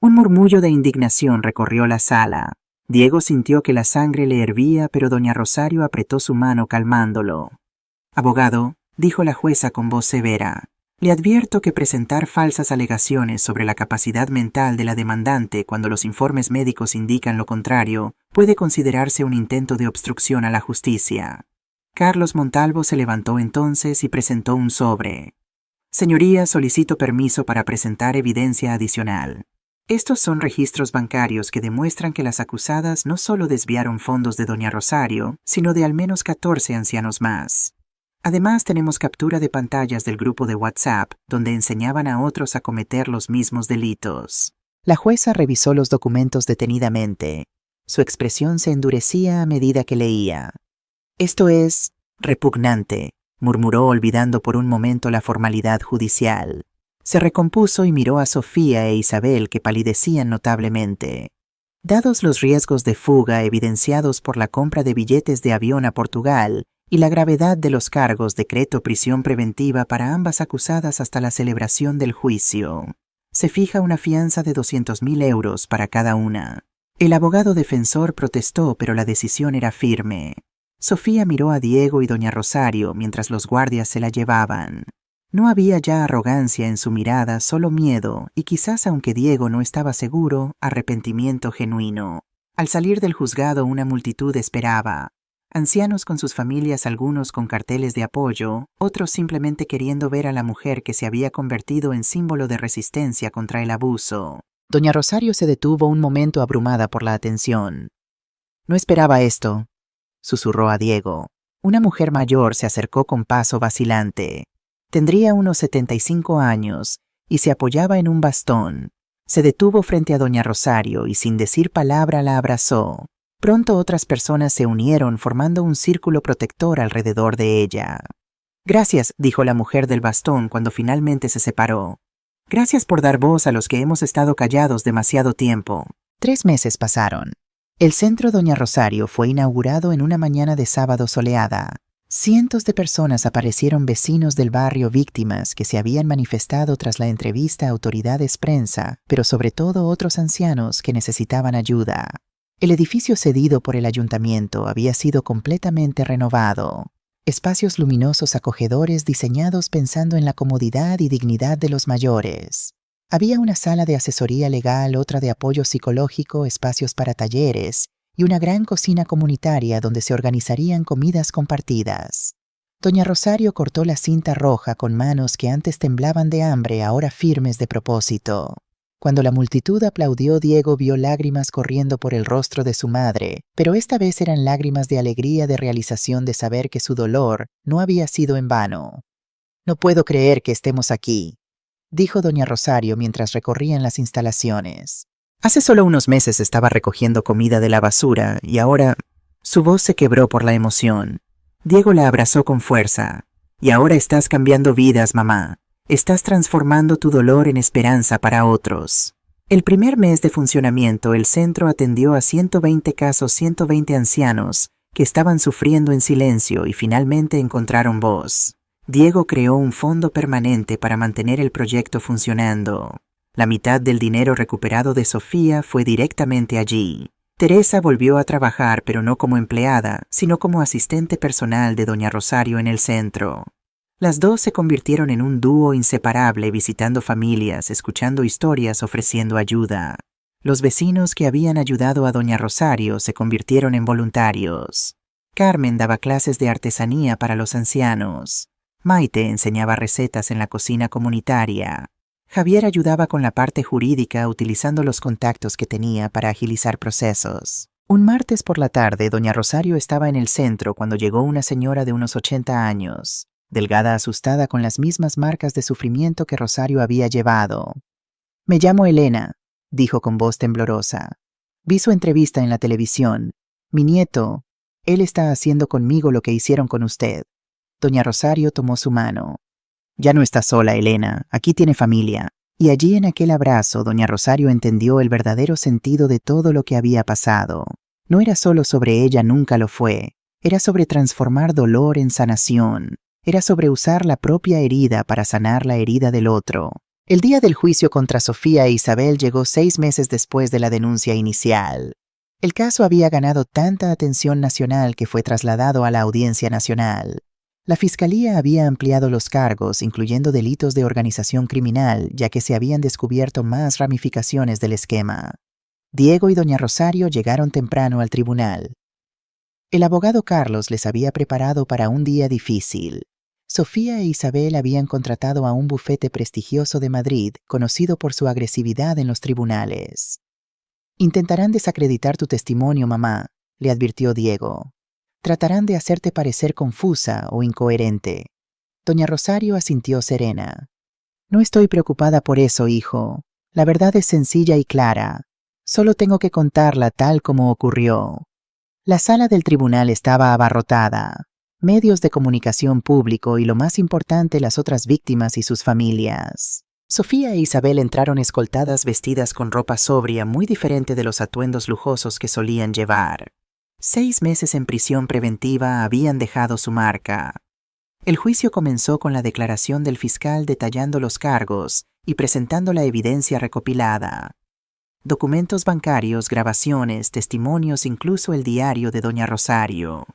Un murmullo de indignación recorrió la sala. Diego sintió que la sangre le hervía, pero doña Rosario apretó su mano calmándolo. Abogado, dijo la jueza con voz severa, le advierto que presentar falsas alegaciones sobre la capacidad mental de la demandante cuando los informes médicos indican lo contrario puede considerarse un intento de obstrucción a la justicia. Carlos Montalvo se levantó entonces y presentó un sobre. Señoría, solicito permiso para presentar evidencia adicional. Estos son registros bancarios que demuestran que las acusadas no solo desviaron fondos de doña Rosario, sino de al menos 14 ancianos más. Además, tenemos captura de pantallas del grupo de WhatsApp, donde enseñaban a otros a cometer los mismos delitos. La jueza revisó los documentos detenidamente. Su expresión se endurecía a medida que leía. Esto es repugnante, murmuró, olvidando por un momento la formalidad judicial. Se recompuso y miró a Sofía e Isabel, que palidecían notablemente. Dados los riesgos de fuga evidenciados por la compra de billetes de avión a Portugal y la gravedad de los cargos, decreto prisión preventiva para ambas acusadas hasta la celebración del juicio. Se fija una fianza de 200.000 euros para cada una. El abogado defensor protestó, pero la decisión era firme. Sofía miró a Diego y doña Rosario mientras los guardias se la llevaban. No había ya arrogancia en su mirada, solo miedo, y quizás, aunque Diego no estaba seguro, arrepentimiento genuino. Al salir del juzgado, una multitud esperaba. Ancianos con sus familias, algunos con carteles de apoyo, otros simplemente queriendo ver a la mujer que se había convertido en símbolo de resistencia contra el abuso. Doña Rosario se detuvo un momento, abrumada por la atención. No esperaba esto, susurró a Diego. Una mujer mayor se acercó con paso vacilante. Tendría unos 75 años y se apoyaba en un bastón. Se detuvo frente a doña Rosario y sin decir palabra la abrazó. Pronto otras personas se unieron formando un círculo protector alrededor de ella. Gracias, dijo la mujer del bastón cuando finalmente se separó. Gracias por dar voz a los que hemos estado callados demasiado tiempo. 3 meses pasaron. El centro Doña Rosario fue inaugurado en una mañana de sábado soleada. Cientos de personas aparecieron, vecinos del barrio, víctimas que se habían manifestado tras la entrevista a autoridades, prensa, pero sobre todo otros ancianos que necesitaban ayuda. El edificio cedido por el ayuntamiento había sido completamente renovado. espacios luminosos acogedores diseñados pensando en la comodidad y dignidad de los mayores. Había una sala de asesoría legal, otra de apoyo psicológico, espacios para talleres y una gran cocina comunitaria donde se organizarían comidas compartidas. Doña Rosario cortó la cinta roja con manos que antes temblaban de hambre, ahora firmes de propósito. Cuando la multitud aplaudió, Diego vio lágrimas corriendo por el rostro de su madre, pero esta vez eran lágrimas de alegría, de realización, de saber que su dolor no había sido en vano. «No puedo creer que estemos aquí», dijo doña Rosario mientras recorrían las instalaciones. «Hace solo unos meses estaba recogiendo comida de la basura y ahora…» Su voz se quebró por la emoción. Diego la abrazó con fuerza. «Y ahora estás cambiando vidas, mamá. Estás transformando tu dolor en esperanza para otros». El primer mes de funcionamiento, el centro atendió a 120 casos, 120 ancianos que estaban sufriendo en silencio y finalmente encontraron voz. Diego creó un fondo permanente para mantener el proyecto funcionando. La mitad del dinero recuperado de Sofía fue directamente allí. Teresa volvió a trabajar, pero no como empleada, sino como asistente personal de doña Rosario en el centro. Las dos se convirtieron en un dúo inseparable, visitando familias, escuchando historias, ofreciendo ayuda. Los vecinos que habían ayudado a doña Rosario se convirtieron en voluntarios. Carmen daba clases de artesanía para los ancianos. Maite enseñaba recetas en la cocina comunitaria. Javier ayudaba con la parte jurídica utilizando los contactos que tenía para agilizar procesos. Un martes por la tarde, doña Rosario estaba en el centro cuando llegó una señora de unos 80 años. Delgada, asustada, con las mismas marcas de sufrimiento que Rosario había llevado. «Me llamo Elena», dijo con voz temblorosa. «Vi su entrevista en la televisión. Mi nieto, él está haciendo conmigo lo que hicieron con usted». Doña Rosario tomó su mano. «Ya no está sola, Elena. Aquí tiene familia». Y allí, en aquel abrazo, doña Rosario entendió el verdadero sentido de todo lo que había pasado. No era solo sobre ella, nunca lo fue. Era sobre transformar dolor en sanación. Era sobre usar la propia herida para sanar la herida del otro. El día del juicio contra Sofía e Isabel llegó 6 meses después de la denuncia inicial. El caso había ganado tanta atención nacional que fue trasladado a la Audiencia Nacional. La Fiscalía había ampliado los cargos, incluyendo delitos de organización criminal, ya que se habían descubierto más ramificaciones del esquema. Diego y doña Rosario llegaron temprano al tribunal. El abogado Carlos les había preparado para un día difícil. Sofía e Isabel habían contratado a un bufete prestigioso de Madrid, conocido por su agresividad en los tribunales. «Intentarán desacreditar tu testimonio, mamá», le advirtió Diego. «Tratarán de hacerte parecer confusa o incoherente». Doña Rosario asintió serena. «No estoy preocupada por eso, hijo. La verdad es sencilla y clara. Solo tengo que contarla tal como ocurrió». La sala del tribunal estaba abarrotada. Medios de comunicación público y, lo más importante, las otras víctimas y sus familias. Sofía e Isabel entraron escoltadas, vestidas con ropa sobria, muy diferente de los atuendos lujosos que solían llevar. 6 meses en prisión preventiva habían dejado su marca. El juicio comenzó con la declaración del fiscal detallando los cargos y presentando la evidencia recopilada. Documentos bancarios, grabaciones, testimonios, incluso el diario de doña Rosario.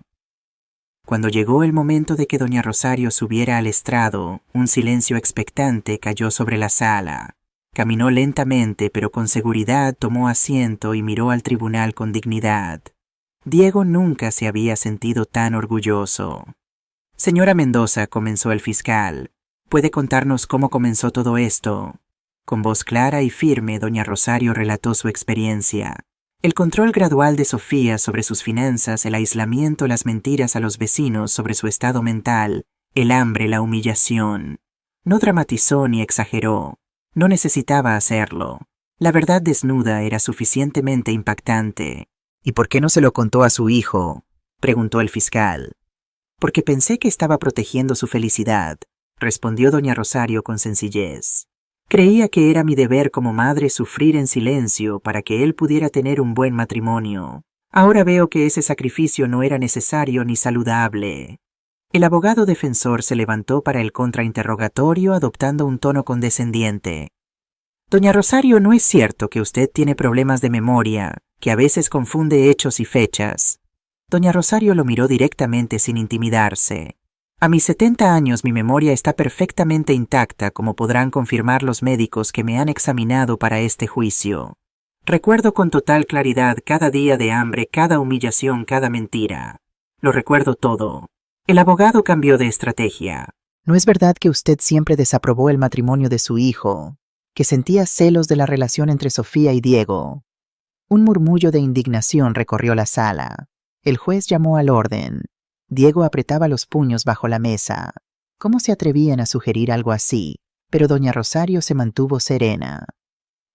Cuando llegó el momento de que doña Rosario subiera al estrado, un silencio expectante cayó sobre la sala. Caminó lentamente, pero con seguridad tomó asiento y miró al tribunal con dignidad. Diego nunca se había sentido tan orgulloso. «Señora Mendoza», comenzó el fiscal, «¿puede contarnos cómo comenzó todo esto?» Con voz clara y firme, doña Rosario relató su experiencia. El control gradual de Sofía sobre sus finanzas, el aislamiento, las mentiras a los vecinos sobre su estado mental, el hambre, la humillación. No dramatizó ni exageró. No necesitaba hacerlo. La verdad desnuda era suficientemente impactante. «¿Y por qué no se lo contó a su hijo?», preguntó el fiscal. «Porque pensé que estaba protegiendo su felicidad», respondió doña Rosario con sencillez. «Creía que era mi deber como madre sufrir en silencio para que él pudiera tener un buen matrimonio. Ahora veo que ese sacrificio no era necesario ni saludable». El abogado defensor se levantó para el contrainterrogatorio adoptando un tono condescendiente. «Doña Rosario, no es cierto que usted tiene problemas de memoria, que a veces confunde hechos y fechas». Doña Rosario lo miró directamente sin intimidarse. A mis 70 años mi memoria está perfectamente intacta, como podrán confirmar los médicos que me han examinado para este juicio. Recuerdo con total claridad cada día de hambre, cada humillación, cada mentira. Lo recuerdo todo. El abogado cambió de estrategia. ¿No es verdad que usted siempre desaprobó el matrimonio de su hijo, que sentía celos de la relación entre Sofía y Diego? Un murmullo de indignación recorrió la sala. El juez llamó al orden. Diego apretaba los puños bajo la mesa. ¿Cómo se atrevían a sugerir algo así? Pero doña Rosario se mantuvo serena.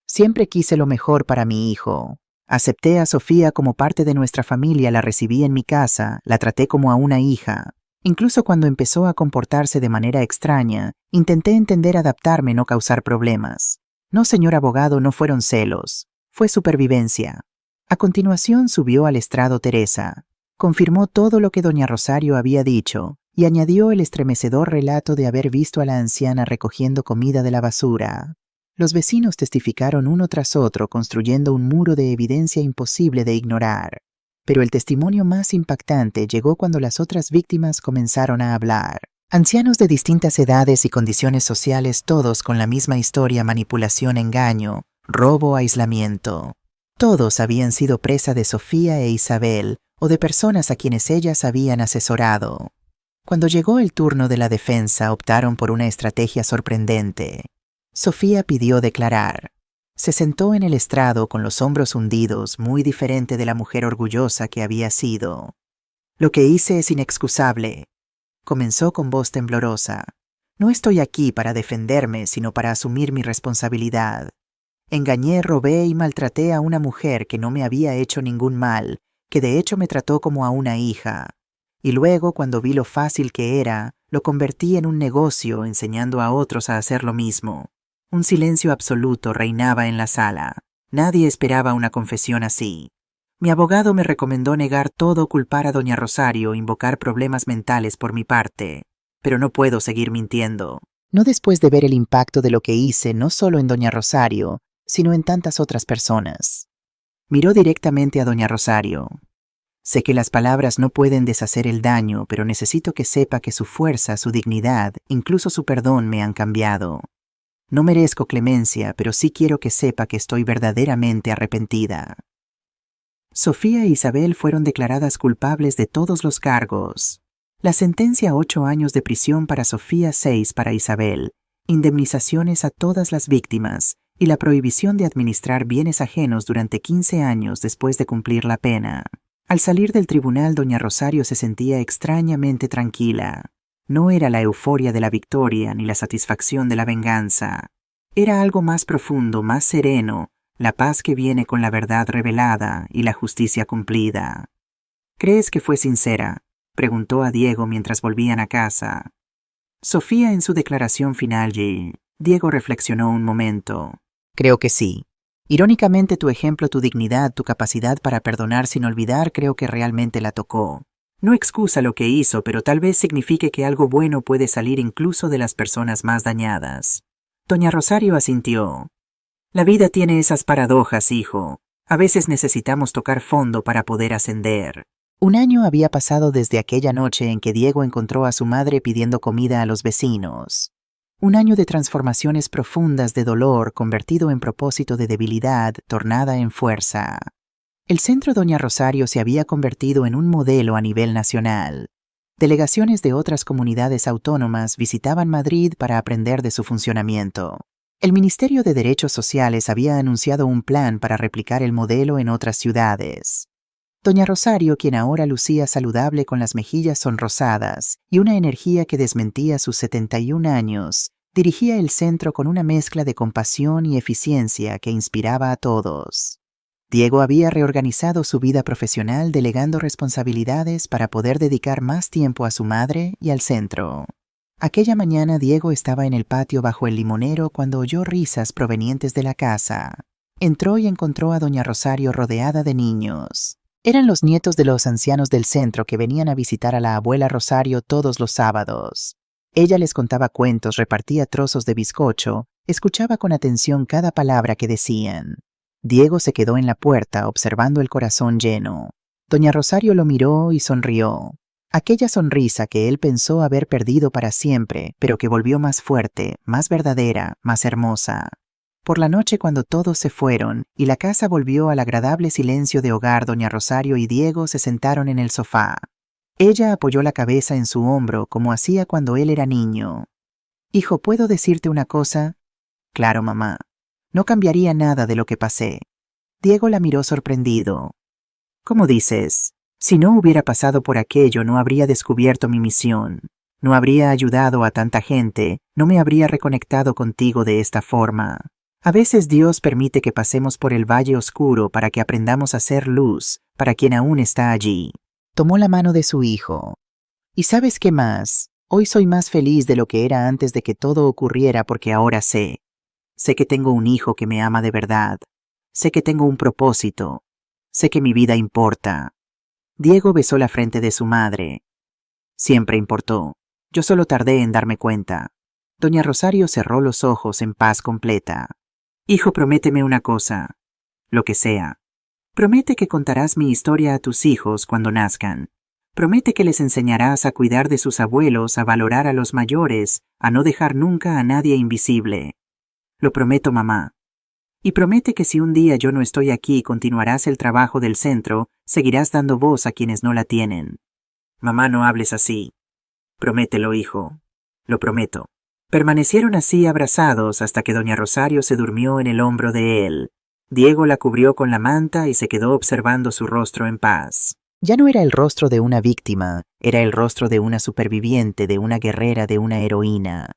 Siempre quise lo mejor para mi hijo. Acepté a Sofía como parte de nuestra familia, la recibí en mi casa, la traté como a una hija. Incluso cuando empezó a comportarse de manera extraña, intenté entender, adaptarme, no causar problemas. No, señor abogado, no fueron celos. Fue supervivencia. A continuación subió al estrado Teresa. Confirmó todo lo que doña Rosario había dicho y añadió el estremecedor relato de haber visto a la anciana recogiendo comida de la basura. Los vecinos testificaron uno tras otro, construyendo un muro de evidencia imposible de ignorar. Pero el testimonio más impactante llegó cuando las otras víctimas comenzaron a hablar. Ancianos de distintas edades y condiciones sociales, todos con la misma historia: manipulación, engaño, robo, aislamiento. Todos habían sido presa de Sofía e Isabel, o de personas a quienes ellas habían asesorado. Cuando llegó el turno de la defensa, optaron por una estrategia sorprendente. Sofía pidió declarar. Se sentó en el estrado con los hombros hundidos, muy diferente de la mujer orgullosa que había sido. Lo que hice es inexcusable. Comenzó con voz temblorosa. No estoy aquí para defenderme, sino para asumir mi responsabilidad. Engañé, robé y maltraté a una mujer que no me había hecho ningún mal, que de hecho me trató como a una hija. Y luego, cuando vi lo fácil que era, lo convertí en un negocio, enseñando a otros a hacer lo mismo. Un silencio absoluto reinaba en la sala. Nadie esperaba una confesión así. Mi abogado me recomendó negar todo, culpar a doña Rosario, invocar problemas mentales por mi parte. Pero no puedo seguir mintiendo. No después de ver el impacto de lo que hice, no solo en doña Rosario, sino en tantas otras personas. Miró directamente a doña Rosario. Sé que las palabras no pueden deshacer el daño, pero necesito que sepa que su fuerza, su dignidad, incluso su perdón me han cambiado. No merezco clemencia, pero sí quiero que sepa que estoy verdaderamente arrepentida. Sofía e Isabel fueron declaradas culpables de todos los cargos. La sentencia: 8 años de prisión para Sofía, 6 para Isabel, indemnizaciones a todas las víctimas y la prohibición de administrar bienes ajenos durante 15 años después de cumplir la pena. Al salir del tribunal, doña Rosario se sentía extrañamente tranquila. No era la euforia de la victoria ni la satisfacción de la venganza. Era algo más profundo, más sereno, la paz que viene con la verdad revelada y la justicia cumplida. ¿Crees que fue sincera?, preguntó a Diego mientras volvían a casa. Sofía en su declaración final. Diego reflexionó un momento. Creo que sí. Irónicamente, tu ejemplo, tu dignidad, tu capacidad para perdonar sin olvidar, creo que realmente la tocó. No excusa lo que hizo, pero tal vez signifique que algo bueno puede salir incluso de las personas más dañadas. Doña Rosario asintió. La vida tiene esas paradojas, hijo. A veces necesitamos tocar fondo para poder ascender. Un año había pasado desde aquella noche en que Diego encontró a su madre pidiendo comida a los vecinos. Un año de transformaciones profundas, de dolor convertido en propósito, de debilidad tornada en fuerza. El Centro Doña Rosario se había convertido en un modelo a nivel nacional. Delegaciones de otras comunidades autónomas visitaban Madrid para aprender de su funcionamiento. El Ministerio de Derechos Sociales había anunciado un plan para replicar el modelo en otras ciudades. Doña Rosario, quien ahora lucía saludable con las mejillas sonrosadas y una energía que desmentía sus 71 años, dirigía el centro con una mezcla de compasión y eficiencia que inspiraba a todos. Diego había reorganizado su vida profesional, delegando responsabilidades para poder dedicar más tiempo a su madre y al centro. Aquella mañana Diego estaba en el patio bajo el limonero cuando oyó risas provenientes de la casa. Entró y encontró a doña Rosario rodeada de niños. Eran los nietos de los ancianos del centro que venían a visitar a la abuela Rosario todos los sábados. Ella les contaba cuentos, repartía trozos de bizcocho, escuchaba con atención cada palabra que decían. Diego se quedó en la puerta observando el corazón lleno. Doña Rosario lo miró y sonrió. Aquella sonrisa que él pensó haber perdido para siempre, pero que volvió más fuerte, más verdadera, más hermosa. Por la noche, cuando todos se fueron y la casa volvió al agradable silencio de hogar, doña Rosario y Diego se sentaron en el sofá. Ella apoyó la cabeza en su hombro como hacía cuando él era niño. «Hijo, ¿puedo decirte una cosa?» «Claro, mamá. No cambiaría nada de lo que pasé». Diego la miró sorprendido. «¿Cómo dices? Si no hubiera pasado por aquello, no habría descubierto mi misión. No habría ayudado a tanta gente, no me habría reconectado contigo de esta forma. A veces Dios permite que pasemos por el valle oscuro para que aprendamos a ser luz para quien aún está allí». Tomó la mano de su hijo. «¿Y sabes qué más? Hoy soy más feliz de lo que era antes de que todo ocurriera porque ahora sé. Sé que tengo un hijo que me ama de verdad. Sé que tengo un propósito. Sé que mi vida importa». Diego besó la frente de su madre. «Siempre importó. Yo solo tardé en darme cuenta». Doña Rosario cerró los ojos en paz completa. «Hijo, prométeme una cosa. Lo que sea. Promete que contarás mi historia a tus hijos cuando nazcan. Promete que les enseñarás a cuidar de sus abuelos, a valorar a los mayores, a no dejar nunca a nadie invisible. Lo prometo, mamá. Y promete que si un día yo no estoy aquí, continuarás el trabajo del centro, seguirás dando voz a quienes no la tienen. Mamá, no hables así. Promételo, hijo. Lo prometo». Permanecieron así abrazados hasta que doña Rosario se durmió en el hombro de él. Diego la cubrió con la manta y se quedó observando su rostro en paz. Ya no era el rostro de una víctima, era el rostro de una superviviente, de una guerrera, de una heroína.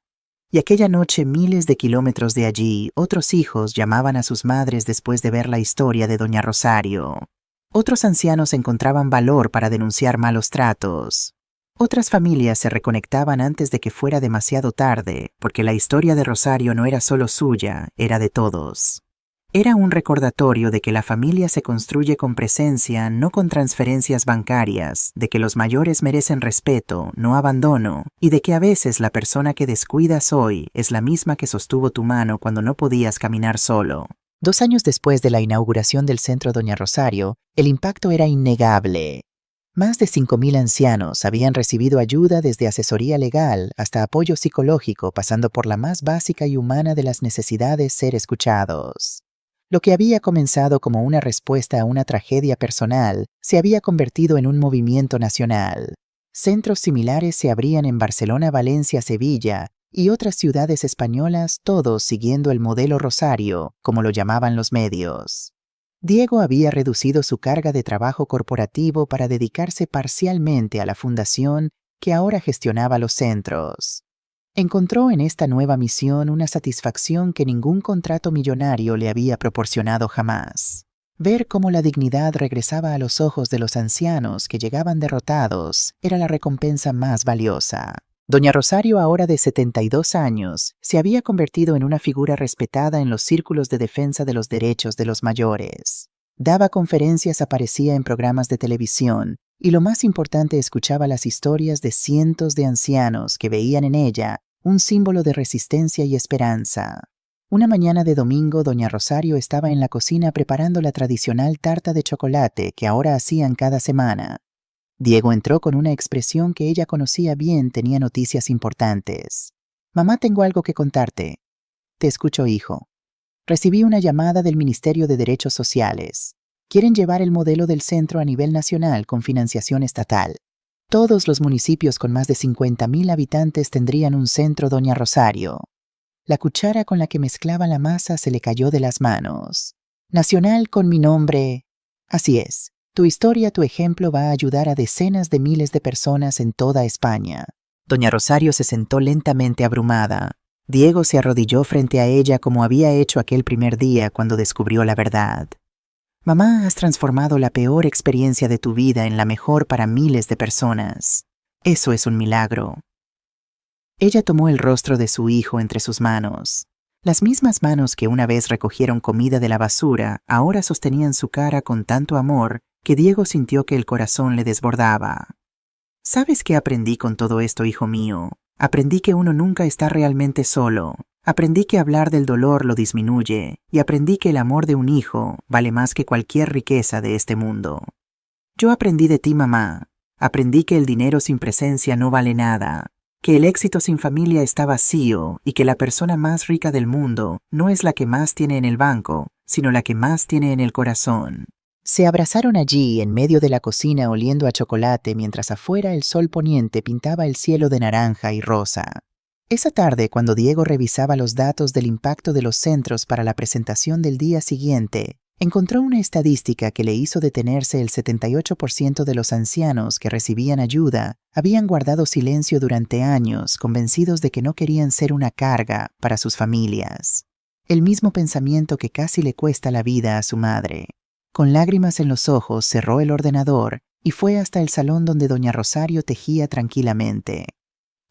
Y aquella noche, miles de kilómetros de allí, otros hijos llamaban a sus madres después de ver la historia de doña Rosario. Otros ancianos encontraban valor para denunciar malos tratos. Otras familias se reconectaban antes de que fuera demasiado tarde, porque la historia de Rosario no era solo suya, era de todos. Era un recordatorio de que la familia se construye con presencia, no con transferencias bancarias, de que los mayores merecen respeto, no abandono, y de que a veces la persona que descuidas hoy es la misma que sostuvo tu mano cuando no podías caminar solo. 2 años después de la inauguración del Centro Doña Rosario, el impacto era innegable. Más de 5.000 ancianos habían recibido ayuda desde asesoría legal hasta apoyo psicológico, pasando por la más básica y humana de las necesidades, ser escuchados. Lo que había comenzado como una respuesta a una tragedia personal se había convertido en un movimiento nacional. Centros similares se abrían en Barcelona, Valencia, Sevilla y otras ciudades españolas, todos siguiendo el modelo Rosario, como lo llamaban los medios. Diego había reducido su carga de trabajo corporativo para dedicarse parcialmente a la fundación que ahora gestionaba los centros. Encontró en esta nueva misión una satisfacción que ningún contrato millonario le había proporcionado jamás. Ver cómo la dignidad regresaba a los ojos de los ancianos que llegaban derrotados era la recompensa más valiosa. Doña Rosario, ahora de 72 años, se había convertido en una figura respetada en los círculos de defensa de los derechos de los mayores. Daba conferencias, aparecía en programas de televisión, y lo más importante, escuchaba las historias de cientos de ancianos que veían en ella un símbolo de resistencia y esperanza. Una mañana de domingo, doña Rosario estaba en la cocina preparando la tradicional tarta de chocolate que ahora hacían cada semana. Diego entró con una expresión que ella conocía bien, tenía noticias importantes. «Mamá, tengo algo que contarte». «Te escucho, hijo». «Recibí una llamada del Ministerio de Derechos Sociales. Quieren llevar el modelo del centro a nivel nacional con financiación estatal. Todos los municipios con más de 50.000 habitantes tendrían un centro Doña Rosario». La cuchara con la que mezclaba la masa se le cayó de las manos. «Nacional con mi nombre». «Así es. Tu historia, tu ejemplo va a ayudar a decenas de miles de personas en toda España». Doña Rosario se sentó lentamente abrumada. Diego se arrodilló frente a ella como había hecho aquel primer día cuando descubrió la verdad. «Mamá, has transformado la peor experiencia de tu vida en la mejor para miles de personas. Eso es un milagro». Ella tomó el rostro de su hijo entre sus manos. Las mismas manos que una vez recogieron comida de la basura ahora sostenían su cara con tanto amor que Diego sintió que el corazón le desbordaba. «¿Sabes qué aprendí con todo esto, hijo mío? Aprendí que uno nunca está realmente solo. Aprendí que hablar del dolor lo disminuye, y aprendí que el amor de un hijo vale más que cualquier riqueza de este mundo. Yo aprendí de ti, mamá. Aprendí que el dinero sin presencia no vale nada, que el éxito sin familia está vacío y que la persona más rica del mundo no es la que más tiene en el banco, sino la que más tiene en el corazón. Se abrazaron allí en medio de la cocina oliendo a chocolate mientras afuera el sol poniente pintaba el cielo de naranja y rosa. Esa tarde, cuando Diego revisaba los datos del impacto de los centros para la presentación del día siguiente, encontró una estadística que le hizo detenerse. El 78% de los ancianos que recibían ayuda habían guardado silencio durante años, convencidos de que no querían ser una carga para sus familias. El mismo pensamiento que casi le cuesta la vida a su madre. Con lágrimas en los ojos, cerró el ordenador y fue hasta el salón donde doña Rosario tejía tranquilamente.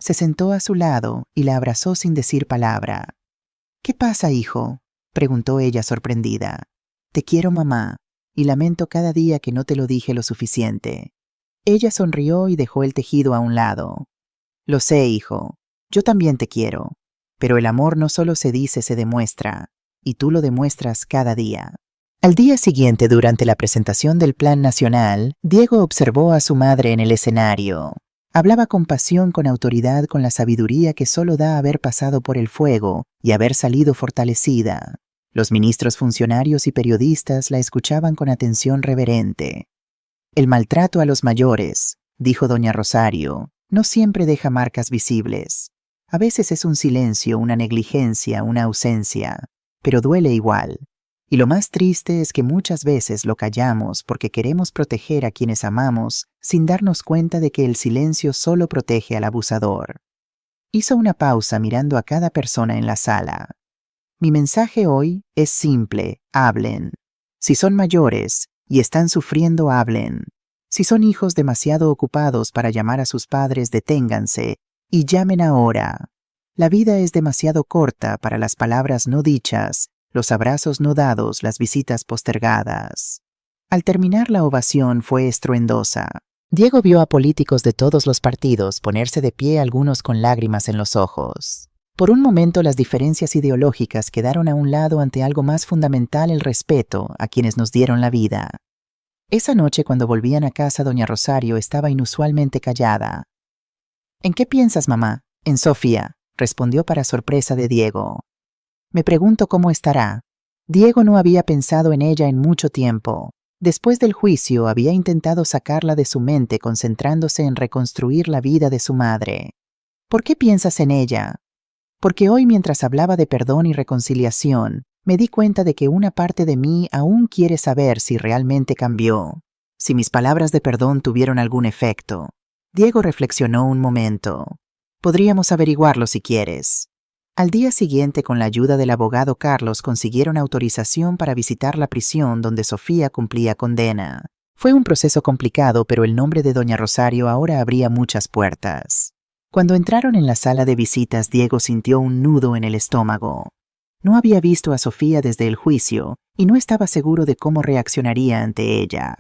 Se sentó a su lado y la abrazó sin decir palabra. «¿Qué pasa, hijo?», preguntó ella sorprendida. «Te quiero, mamá, y lamento cada día que no te lo dije lo suficiente». Ella sonrió y dejó el tejido a un lado. «Lo sé, hijo, yo también te quiero, pero el amor no solo se dice, se demuestra, y tú lo demuestras cada día». Al día siguiente, durante la presentación del Plan Nacional, Diego observó a su madre en el escenario. Hablaba con pasión, con autoridad, con la sabiduría que solo da haber pasado por el fuego y haber salido fortalecida. Los ministros, funcionarios y periodistas la escuchaban con atención reverente. «El maltrato a los mayores», dijo doña Rosario, «no siempre deja marcas visibles. A veces es un silencio, una negligencia, una ausencia, pero duele igual. Y lo más triste es que muchas veces lo callamos porque queremos proteger a quienes amamos sin darnos cuenta de que el silencio solo protege al abusador». Hizo una pausa mirando a cada persona en la sala. «Mi mensaje hoy es simple, hablen. Si son mayores y están sufriendo, hablen. Si son hijos demasiado ocupados para llamar a sus padres, deténganse y llamen ahora. La vida es demasiado corta para las palabras no dichas, los abrazos no dados, las visitas postergadas». Al terminar, la ovación fue estruendosa. Diego vio a políticos de todos los partidos ponerse de pie, algunos con lágrimas en los ojos. Por un momento, las diferencias ideológicas quedaron a un lado ante algo más fundamental: el respeto a quienes nos dieron la vida. Esa noche, cuando volvían a casa, doña Rosario estaba inusualmente callada. «¿En qué piensas, mamá?» «En Sofía», respondió para sorpresa de Diego. «Me pregunto cómo estará». Diego no había pensado en ella en mucho tiempo. Después del juicio, había intentado sacarla de su mente, concentrándose en reconstruir la vida de su madre. «¿Por qué piensas en ella?» «Porque hoy, mientras hablaba de perdón y reconciliación, me di cuenta de que una parte de mí aún quiere saber si realmente cambió, si mis palabras de perdón tuvieron algún efecto». Diego reflexionó un momento. «Podríamos averiguarlo si quieres». Al día siguiente, con la ayuda del abogado Carlos, consiguieron autorización para visitar la prisión donde Sofía cumplía condena. Fue un proceso complicado, pero el nombre de doña Rosario ahora abría muchas puertas. Cuando entraron en la sala de visitas, Diego sintió un nudo en el estómago. No había visto a Sofía desde el juicio y no estaba seguro de cómo reaccionaría ante ella.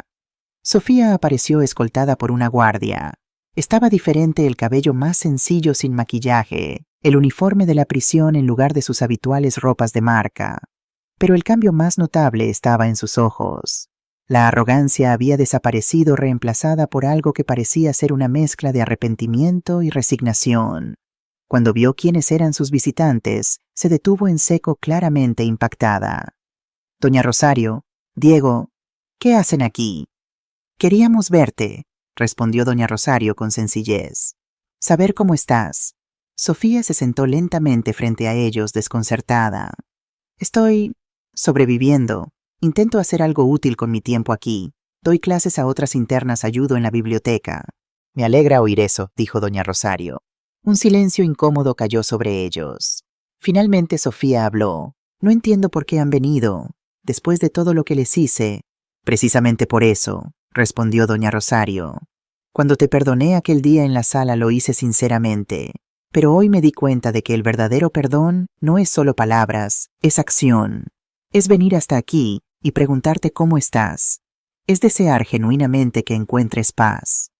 Sofía apareció escoltada por una guardia. Estaba diferente: el cabello más sencillo, sin maquillaje, el uniforme de la prisión en lugar de sus habituales ropas de marca. Pero el cambio más notable estaba en sus ojos. La arrogancia había desaparecido, reemplazada por algo que parecía ser una mezcla de arrepentimiento y resignación. Cuando vio quiénes eran sus visitantes, se detuvo en seco, claramente impactada. «Doña Rosario, Diego, ¿qué hacen aquí?» «Queríamos verte», respondió doña Rosario con sencillez. «Saber cómo estás». Sofía se sentó lentamente frente a ellos, desconcertada. «Estoy sobreviviendo. Intento hacer algo útil con mi tiempo aquí. Doy clases a otras internas, ayudo en la biblioteca». «Me alegra oír eso», dijo doña Rosario. Un silencio incómodo cayó sobre ellos. Finalmente Sofía habló. «No entiendo por qué han venido. Después de todo lo que les hice». «Precisamente por eso», respondió doña Rosario. «Cuando te perdoné aquel día en la sala, lo hice sinceramente. Pero hoy me di cuenta de que el verdadero perdón no es solo palabras, es acción. Es venir hasta aquí y preguntarte cómo estás. Es desear genuinamente que encuentres paz».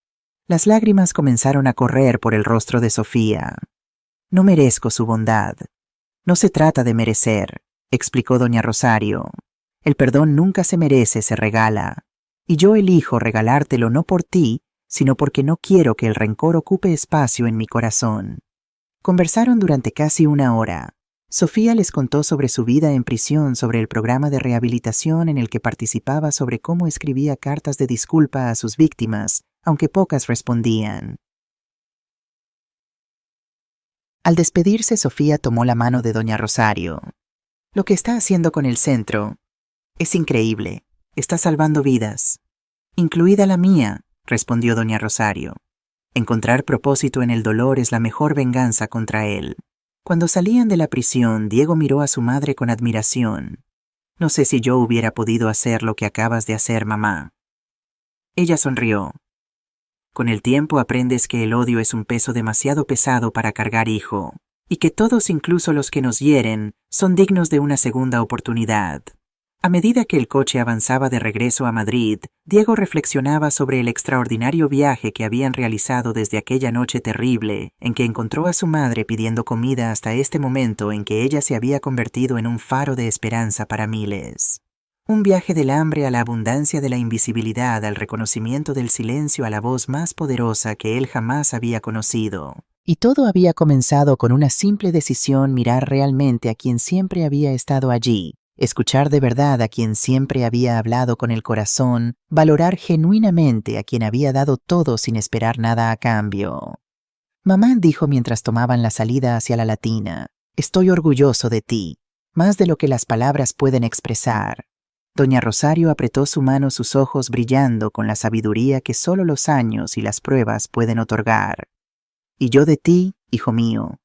Las lágrimas comenzaron a correr por el rostro de Sofía. «No merezco su bondad». «No se trata de merecer», explicó doña Rosario. «El perdón nunca se merece, se regala. Y yo elijo regalártelo no por ti, sino porque no quiero que el rencor ocupe espacio en mi corazón. Conversaron durante casi una hora. Sofía les contó sobre su vida en prisión, sobre el programa de rehabilitación en el que participaba, sobre cómo escribía cartas de disculpa a sus víctimas, aunque pocas respondían. Al despedirse, Sofía tomó la mano de doña Rosario. Lo que está haciendo con el centro es increíble. Está salvando vidas. Incluida la mía, respondió doña Rosario. Encontrar propósito en el dolor es la mejor venganza contra él. Cuando salían de la prisión, Diego miró a su madre con admiración. No sé si yo hubiera podido hacer lo que acabas de hacer, mamá. Ella sonrió. Con el tiempo aprendes que el odio es un peso demasiado pesado para cargar, hijo, y que todos, incluso los que nos hieren, son dignos de una segunda oportunidad. A medida que el coche avanzaba de regreso a Madrid, Diego reflexionaba sobre el extraordinario viaje que habían realizado desde aquella noche terrible en que encontró a su madre pidiendo comida hasta este momento en que ella se había convertido en un faro de esperanza para miles. Un viaje del hambre a la abundancia de la invisibilidad, al reconocimiento del silencio, a la voz más poderosa que él jamás había conocido. Y todo había comenzado con una simple decisión: mirar realmente a quien siempre había estado allí. Escuchar de verdad a quien siempre había hablado con el corazón, valorar genuinamente a quien había dado todo sin esperar nada a cambio. Mamá dijo mientras tomaban la salida hacia la Latina: estoy orgulloso de ti, más de lo que las palabras pueden expresar. Doña Rosario apretó su mano, sus ojos brillando con la sabiduría que solo los años y las pruebas pueden otorgar. Y yo de ti, hijo mío,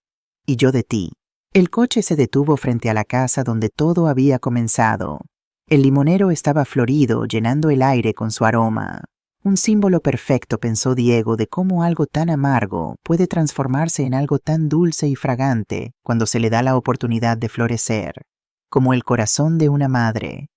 y yo de ti. El coche se detuvo frente a la casa donde todo había comenzado. El limonero estaba florido, llenando el aire con su aroma. Un símbolo perfecto, pensó Diego, de cómo algo tan amargo puede transformarse en algo tan dulce y fragante cuando se le da la oportunidad de florecer. Como el corazón de una madre.